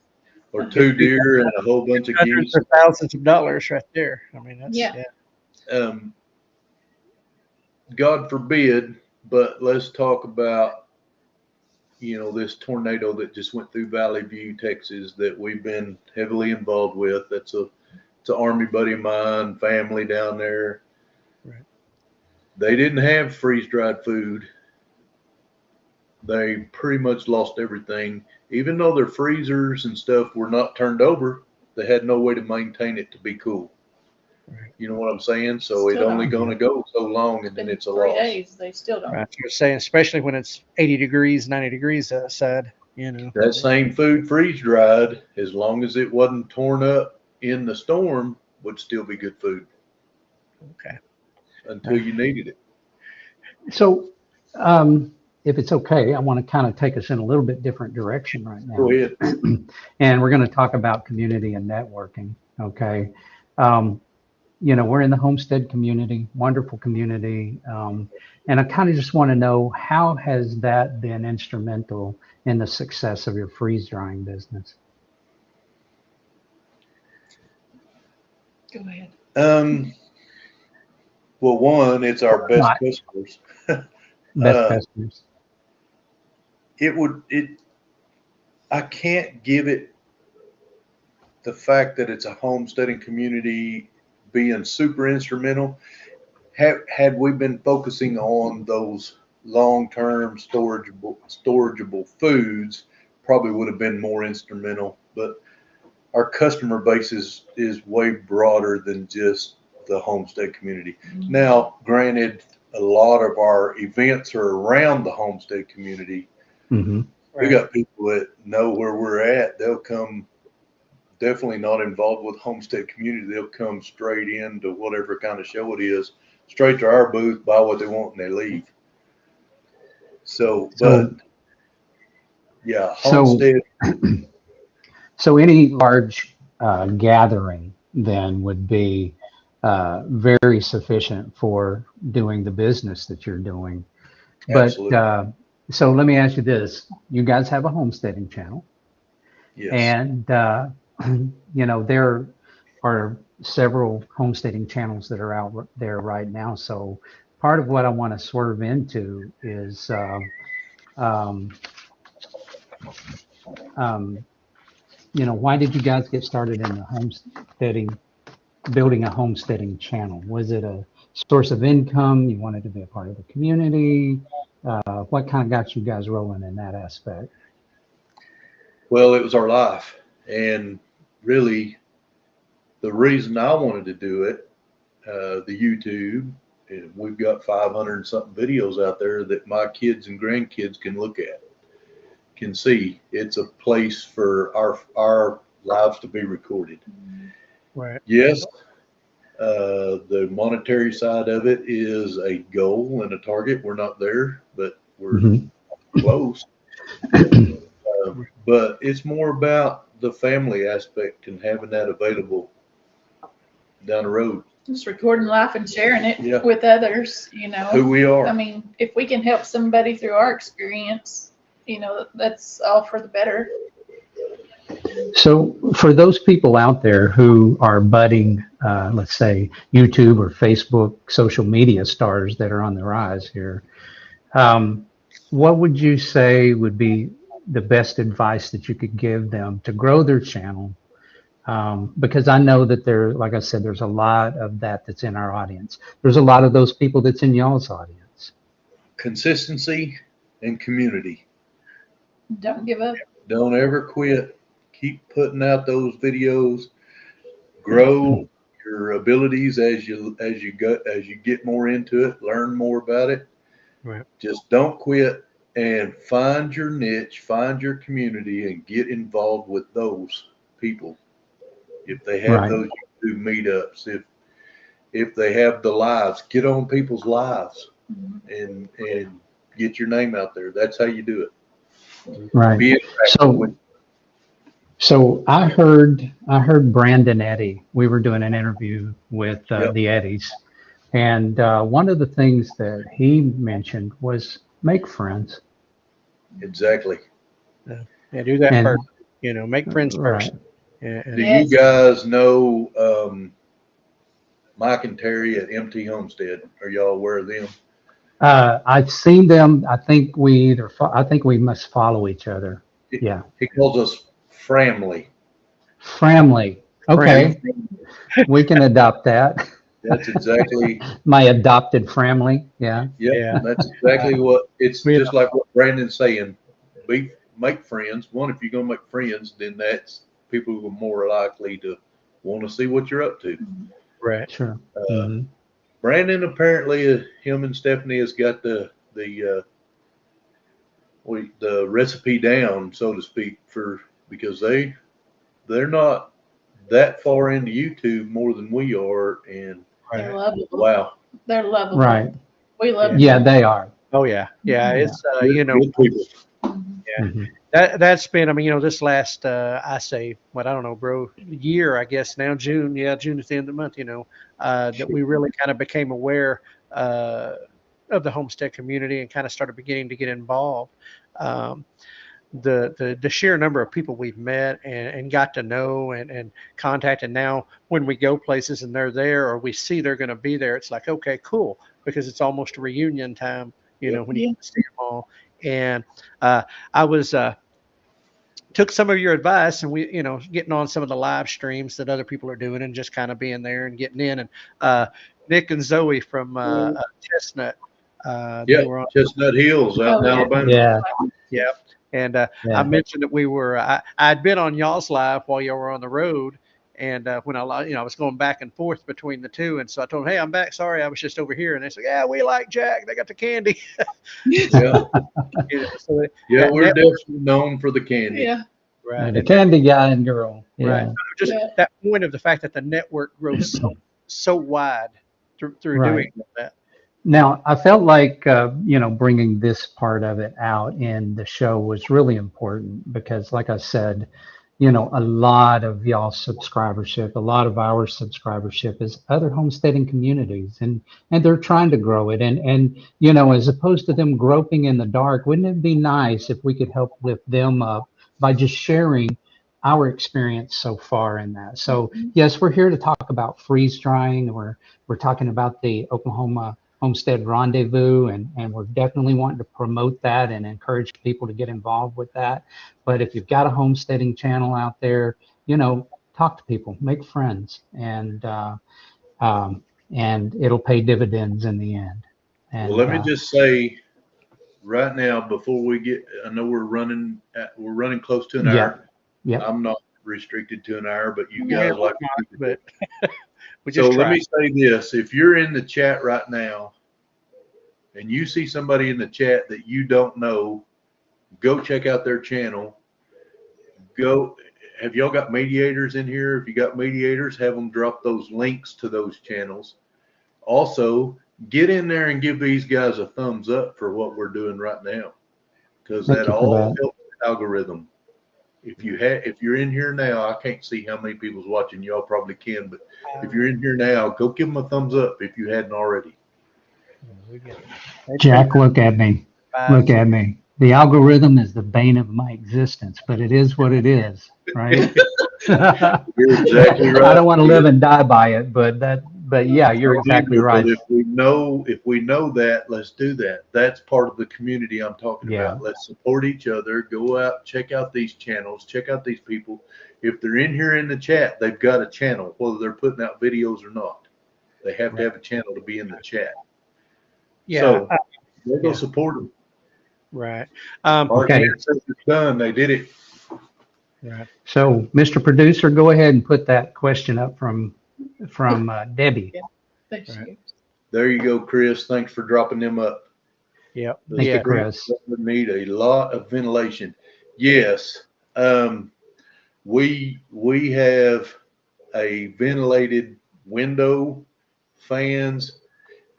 Or 2 deer and a whole bunch of
Hundreds
geese.
of thousands of dollars right there. I mean, that's
Yeah.
God forbid, but let's talk about, this tornado that just went through Valley View, Texas, that we've been heavily involved with. It's an Army buddy of mine, family down there.
Right.
They didn't have freeze-dried food. They pretty much lost everything. Even though their freezers and stuff were not turned over, they had no way to maintain it to be cool.
Right.
You know what I'm saying? So it's
Still
only
don't.
going to go so long, and then
Been
it's a
3
loss.
days. They still don't.
Right. You're saying, especially when it's 80 degrees, 90 degrees outside,
That same food freeze dried, as long as it wasn't torn up in the storm, would still be good food
Okay.
until you needed it.
So if it's okay, I want to kind of take us in a little bit different direction right now.
Go ahead.
And we're going to talk about community and networking. Okay. We're in the homestead community, wonderful community. And I kind of just want to know, how has that been instrumental in the success of your freeze drying business?
Go ahead.
Well, one, it's our best customers.
Best customers.
I can't give it the fact that it's a homesteading community being super instrumental. Had we been focusing on those long-term storageable foods, probably would have been more instrumental. But our customer base is way broader than just the homestead community.
Mm-hmm.
Now, granted, a lot of our events are around the homestead community.
Mm-hmm.
We got people that know where we're at. They'll come, definitely not involved with homestead community. They'll come straight into whatever kind of show it is, straight to our booth, buy what they want, and they leave. But yeah, homestead.
So any large gathering then would be very sufficient for doing the business that you're doing.
Absolutely.
But so let me ask you this: you guys have a homesteading channel,
Yes.
and there are several homesteading channels that are out there right now. So part of what I want to swerve into is why did you guys get started in the homesteading, building a homesteading channel? Was it a source of income? You wanted to be a part of the community? What kind of got you guys rolling in that aspect?
Well, it was our life. And really, the reason I wanted to do it, the YouTube, we've got 500 and something videos out there that my kids and grandkids can look at, can see. It's a place for our lives to be recorded.
Right.
Yes, the monetary side of it is a goal and a target. We're not there, but we're close. But it's more about the family aspect and having that available down the road.
Just recording life and sharing it
Yeah.
with others,
Who we are.
I mean, if we can help somebody through our experience, that's all for the better.
So for those people out there who are budding, let's say YouTube or Facebook social media stars that are on the rise here, what would you say would be the best advice that you could give them to grow their channel? Because I know that like I said, there's a lot of that's in our audience. There's a lot of those people that's in y'all's audience.
Consistency and community.
Don't give up.
Don't ever quit. Keep putting out those videos. Grow your abilities as you get more into it. Learn more about it.
Right.
Just don't quit and find your niche, find your community, and get involved with those people. If they have
Right.
those YouTube meetups, if they have the lives, get on people's lives and get your name out there. That's how you do it.
Right.
Be interactive.
So I heard Brandon Eddy. We were doing an interview with
Yep.
the Eddies, and one of the things that he mentioned was make friends.
Exactly.
Yeah, do that
And-
first. Make friends first.
Right.
And
Do
Yes.
you guys know Mike and Terry at MT Homestead? Are y'all aware of them?
I've seen them. I think we must follow each other. Yeah.
He calls us Framley.
Framley. Okay. We can adopt that.
That's exactly.
My adopted Framley. Yeah.
Yeah.
That's exactly what it's
We-
just like what Brandon's saying. Make friends. One, if you're gonna make friends, then that's people who are more likely to want to see what you're up to.
Right.
Sure.
Brandon apparently, him and Stephanie has got the recipe down, so to speak, because they're not that far into YouTube more than we are, and
They're
Right.
lovable.
wow,
They're lovable.
Right.
We love them.
Yeah, they are.
Oh yeah. Yeah. It's
good people.
Mhm.
that's been, this last, I say, I don't know, bro, year, I guess now, June. Yeah, June is the end of the month, that we really kind of became aware of the homestead community and kind of started beginning to get involved. The sheer number of people we've met and got to know and contacted. Now, when we go places and they're there or we see they're going to be there, it's like, okay, cool, because it's almost a reunion time, when you see them all. And I was took some of your advice, and we, getting on some of the live streams that other people are doing and just kind of being there and getting in. And Nick and Zoe from Chestnut, they were on.
Chestnut Hills out in Alabama.
Yeah.
Yeah. And I
Yeah.
mentioned that I'd been on y'all's live while y'all were on the road. And when I was going back and forth between the two. And so I told them, hey, I'm back. Sorry, I was just over here. And they said, yeah, we like Jack. They got the candy.
Yeah,
So
we're definitely known for the candy.
Yeah.
right.
The candy guy and girl. Yeah.
Right. Just that point of the fact that the network grows so wide through
Right.
doing that.
Now, I felt like, bringing this part of it out in the show was really important because, like I said, a lot of y'all's subscribership, a lot of our subscribership is other homesteading communities, and they're trying to grow it. And as opposed to them groping in the dark, wouldn't it be nice if we could help lift them up by just sharing our experience so far in that? So, yes, we're here to talk about freeze drying. We're talking about the Oklahoma Homestead Rendezvous, and we're definitely wanting to promote that and encourage people to get involved with that. But if you've got a homesteading channel out there, talk to people, make friends, and it'll pay dividends in the end. And,
Well, let me just say right now, before we get, I know we're running close to an hour.
Yeah.
I'm not restricted to an hour, but you
Yeah,
guys like.
but we
So
just
let
try.
me say this: if you're in the chat right now, and you see somebody in the chat that you don't know, go check out their channel. Have y'all got mediators in here? If you got mediators, have them drop those links to those channels. Also, get in there and give these guys a thumbs up for what we're doing right now, because
Thank
that
you for
all
that.
helps the algorithm. If you're in here now, I can't see how many people's watching. Y'all probably can, but if you're in here now, go give them a thumbs up if you hadn't already.
Jack, look at me. Look at me. The algorithm is the bane of my existence, but it is what it is, right?
You're exactly right.
I don't want to live and die by it, but yeah, you're exactly right.
But if we know that, let's do that. That's part of the community I'm talking
Yeah.
about. Let's support each other. Go out, check out these channels, check out these people. If they're in here in the chat, they've got a channel, whether they're putting out videos or not. They have to have a channel to be in the chat.
Yeah.
So we'll go support them.
Right.
Okay.
It's done. They did it.
Right.
So, Mr. Producer, go ahead and put that question up from Debbie.
Thank you.
Right.
There you go, Chris. Thanks for dropping them up.
Yep.
Thank you, Chris.
Need a lot of ventilation. Yes. We have a ventilated window, fans,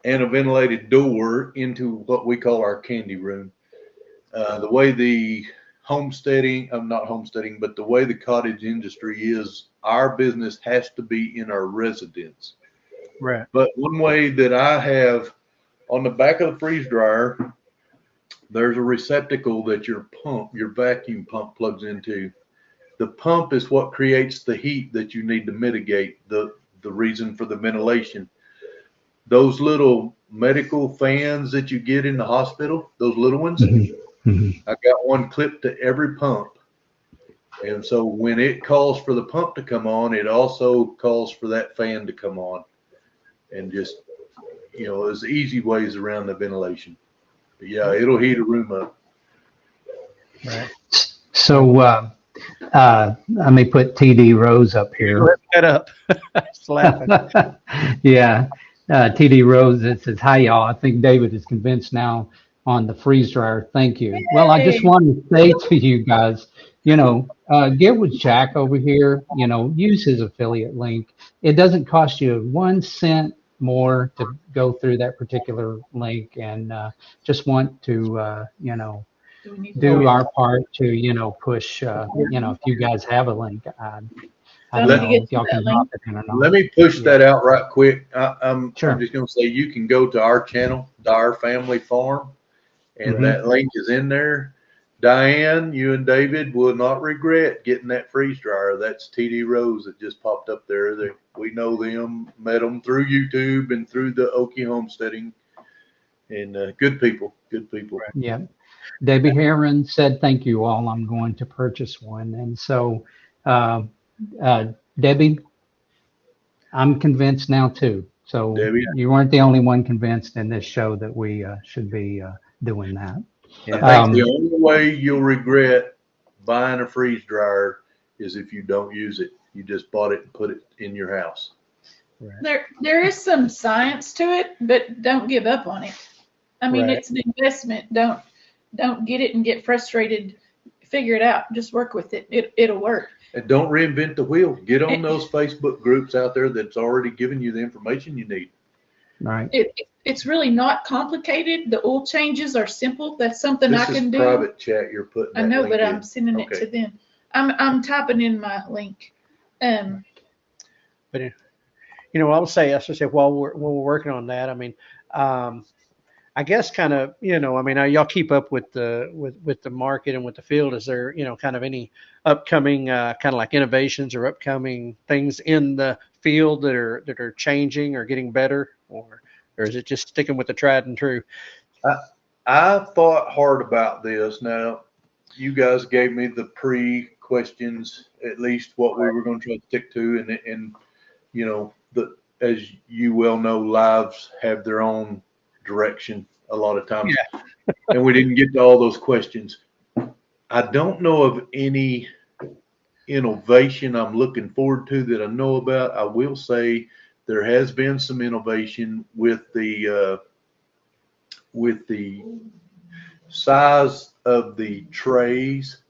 and a ventilated door into what we call our candy room. The way the not homesteading, but the way the cottage industry is, our business has to be in our residence.
Right.
But one way that I have on the back of the freeze dryer, there's a receptacle that your vacuum pump plugs into. The pump is what creates the heat that you need to mitigate the reason for the ventilation. Those little medical fans that you get in the hospital, those little ones, I got one clipped to every pump. And so when it calls for the pump to come on, it also calls for that fan to come on. And just, there's easy ways around the ventilation. But yeah, it'll heat a room up.
Right.
So, let me put TD Rose up here.
Lift that up. Just laughing.
Yeah. TD Rose, it says, hi, y'all. I think David is convinced now on the freeze dryer. Thank you. Well, I just wanted to say to you guys, get with Jack over here, use his affiliate link. It doesn't cost you 1 cent more to go through that particular link, and just want to, do our part to, push, if you guys have a link, I don't know if y'all can drop it in or not.
Let me push that out right quick. I'm
Sure.
just going to say you can go to our channel, Dyer Family Farm, and that link is in there. Diane, you and David will not regret getting that freeze dryer. That's TD Rose that just popped up there. We know them, met them through YouTube and through the Okie Homesteading, and good people.
Yeah. Debbie Heron said, thank you all. I'm going to purchase one. And so, Debbie, I'm convinced now too. So
Debbie,
you weren't the only one convinced in this show that we should be doing that.
I think the only way you'll regret buying a freeze dryer is if you don't use it. You just bought it and put it in your house.
Right.
There is some science to it, but don't give up on it. I mean,
Right.
It's an investment. Don't get it and get frustrated. Figure it out. Just work with it. It'll work.
And don't reinvent the wheel. Get on those Facebook groups out there that's already giving you the information you need.
Right.
It's really not complicated. The oil changes are simple. That's something I can do.
This is private chat you're putting.
I know,
that
but
link
I'm
in.
sending it to them. I'm typing in my link.
But I would say, while we're working on that, I mean, I guess kind of, y'all keep up with the market and with the field. Is there, kind of any upcoming kind of like innovations or upcoming things in the field that are changing or getting better, or is it just sticking with the tried and true?
I thought hard about this. Now, you guys gave me the pre-questions, at least what we were going to try to stick to, and as you well know, lives have their own direction a lot of times. Yeah. And we didn't get to all those questions. I don't know of any innovation I'm looking forward to that I know about. I will say there has been some innovation with the size of the trays.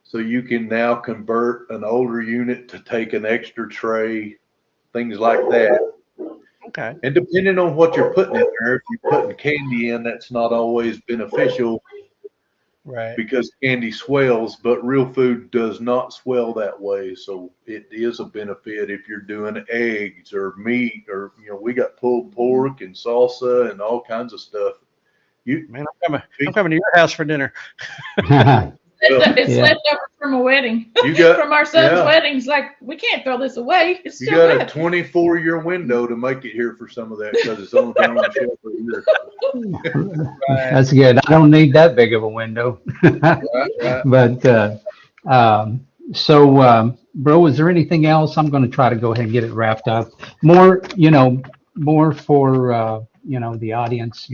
So you can now convert an older unit to take an extra tray, things like that.
Okay.
And depending on what you're putting in there, if you're putting candy in, that's not always beneficial.
Right.
because candy swells, but real food does not swell that way. So it is a benefit if you're doing eggs or meat, or we got pulled pork and salsa and all kinds of stuff. You
Man, I'm coming to your house for dinner.
It's
Yeah.
left over from a wedding.
you got
From our son's
yeah.
wedding. It's like, we can't throw this away. It's
You
still
got a
left.
24-year window to make it here for some of that because it's only been on the shelf for a year.
That's good. I don't need that big of a window.
Right.
But bro, is there anything else? I'm going to try to go ahead and get it wrapped up. More for the audience.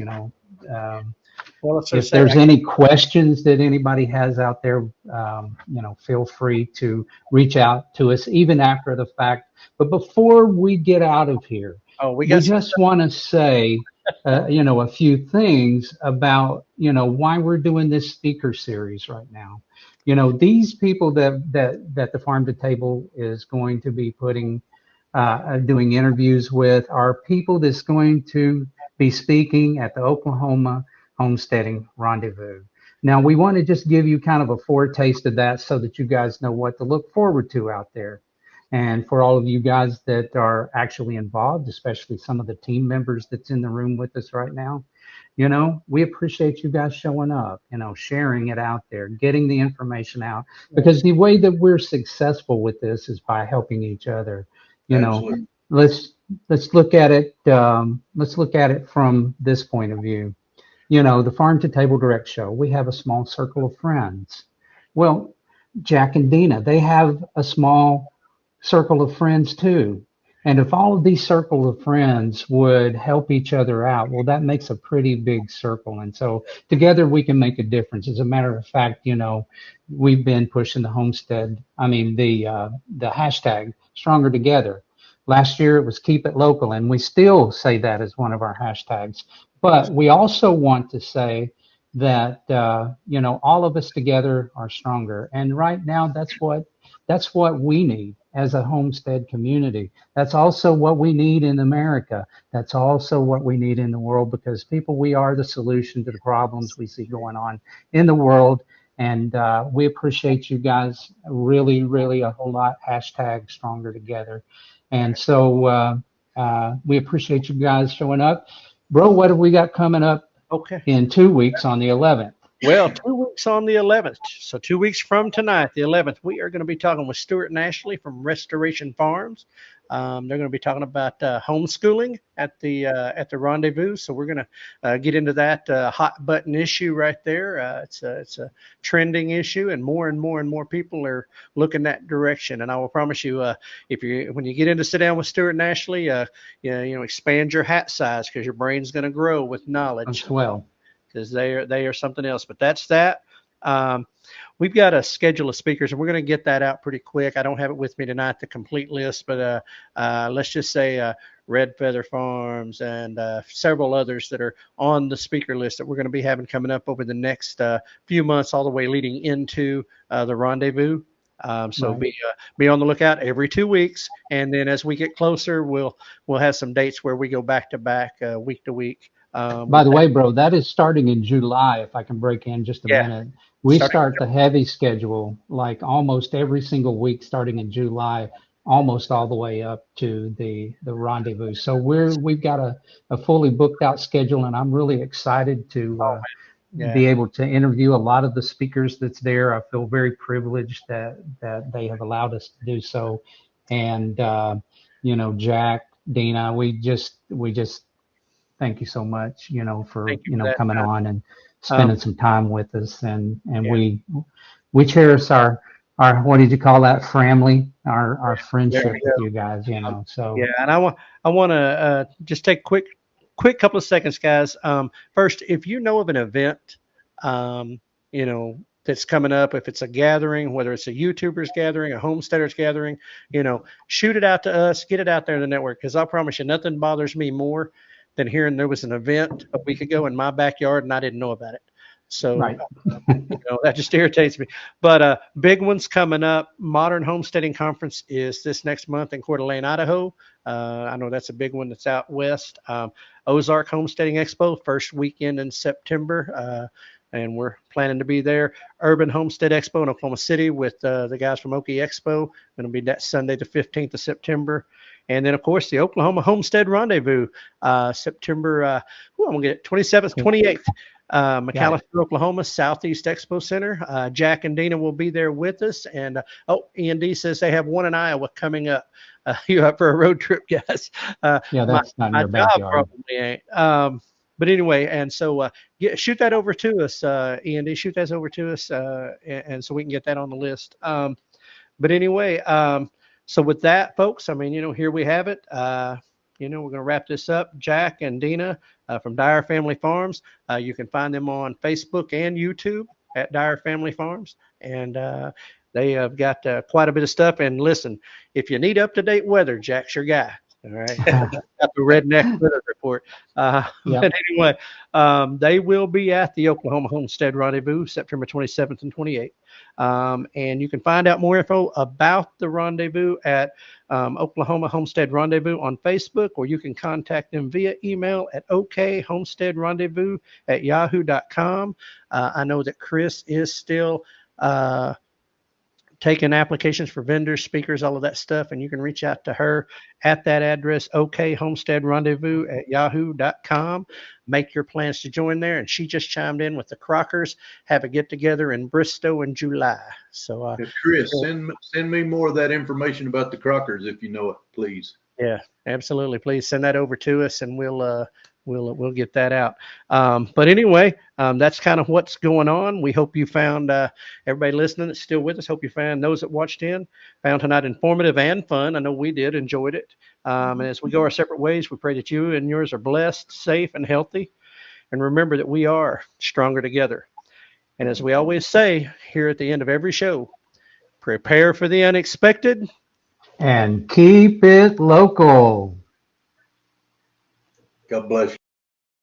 Well, let's
If
just say
there's any questions that anybody has out there, feel free to reach out to us even after the fact. But before we get out of here,
we
we
got some,
just want to say, a few things about, why we're doing this speaker series right now. These people that the Farm to Table is going to be doing interviews with are people that's going to be speaking at the Oklahoma Homesteading Rendezvous. Now, we want to just give you kind of a foretaste of that so that you guys know what to look forward to out there. And for all of you guys that are actually involved, especially some of the team members that's in the room with us right now, we appreciate you guys showing up, sharing it out there, getting the information out, because the way that we're successful with this is by helping each other.
Absolutely.
Let's look at it. Let's look at it from this point of view. The Farm to Table Direct Show, we have a small circle of friends. Well, Jack and Dina, they have a small circle of friends too. And if all of these circles of friends would help each other out, well, that makes a pretty big circle. And so together we can make a difference. As a matter of fact, we've been pushing the the hashtag Stronger Together. Last year it was Keep It Local, and we still say that as one of our hashtags. But we also want to say that all of us together are stronger. And right now, that's what we need as a homestead community. That's also what we need in America. That's also what we need in the world, because people, we are the solution to the problems we see going on in the world. And we appreciate you guys really, really a whole lot. Hashtag Stronger Together. And so we appreciate you guys showing up. Bro, what have we got coming up in 2 weeks on the 11th?
Well, 2 weeks on the 11th. So 2 weeks from tonight, the 11th, we are going to be talking with Stuart and Ashley from Restoration Farms. They're going to be talking about homeschooling at the rendezvous. So we're going to get into that hot button issue right there. It's a trending issue, and more people are looking that direction. And I will promise you, when you get in to sit down with Stuart and Ashley, expand your hat size, because your brain's going to grow with knowledge.
As well.
Because they are something else. But that's that. We've got a schedule of speakers, and we're going to get that out pretty quick. I don't have it with me tonight, the complete list, but let's just say Red Feather Farms and several others that are on the speaker list that we're going to be having coming up over the next few months, all the way leading into the rendezvous. So
Right.
be on the lookout every 2 weeks, and then as we get closer, we'll have some dates where we go back to back, week to week.
By the way, bro, that is starting in July, if I can break in just a minute. We start the heavy schedule like almost every single week starting in July, almost all the way up to the rendezvous. So we've got a fully booked out schedule, and I'm really excited to be able to interview a lot of the speakers that's there. I feel very privileged that they have allowed us to do so. And Jack, Dina, we just thank you so much, for coming on and spending some time with us, and we cherish our what did you call that, family, our friendship with you guys, So
and I want to just take quick couple of seconds, guys. First, if you know of an event, that's coming up, if it's a gathering, whether it's a YouTubers gathering, a homesteaders gathering, shoot it out to us, get it out there in the network, because I promise you, nothing bothers me more than hearing there was an event a week ago in my backyard and I didn't know about it. So
right.
That just irritates me. But big ones coming up. Modern Homesteading Conference is this next month in Coeur d'Alene, Idaho. I know that's a big one that's out west. Ozark Homesteading Expo, first weekend in September. and we're planning to be there. Urban Homestead Expo in Oklahoma City with the guys from Okie Expo. Going to be that Sunday, the 15th of September. And then, of course, the Oklahoma Homestead Rendezvous, September, I'm going to get it, 27th, 28th. McAllister, Oklahoma, Southeast Expo Center. Jack and Dina will be there with us. And, E&D says they have one in Iowa coming up. You up for a road trip, guys?
Yeah, that's not in your backyard.
Probably ain't. But anyway, and so shoot that over to us, E&D. Shoot that over to us, and so we can get that on the list. But anyway, so with that, folks, I mean, here we have it. We're going to wrap this up. Jack and Dina from Dyer Family Farms. You can find them on Facebook and YouTube at Dyer Family Farms. And they have got quite a bit of stuff. And listen, if you need up-to-date weather, Jack's your guy. All right. Got the redneck weather report. But anyway, they will be at the Oklahoma Homestead Rendezvous, September 27th and 28th. And you can find out more info about the rendezvous at Oklahoma Homestead Rendezvous on Facebook, or you can contact them via email at okhomesteadrendezvous@yahoo.com. I know that Chris is still taking applications for vendors, speakers, all of that stuff, and you can reach out to her at that address, okhomesteadrendezvous@yahoo.com. Make your plans to join there. And she just chimed in with the Crockers, have a get-together in Bristow in July. So,
Chris, send me more of that information about the Crockers if you know it, please.
Yeah, absolutely. Please send that over to us, and we'll get that out. But anyway, that's kind of what's going on. We hope you found everybody listening that's still with us. Hope you found those that watched in found tonight informative and fun. I know we did, enjoyed it. And as we go our separate ways, we pray that you and yours are blessed, safe, and healthy. And remember that we are stronger together. And as we always say here at the end of every show, prepare for the unexpected
and keep it local.
God bless you.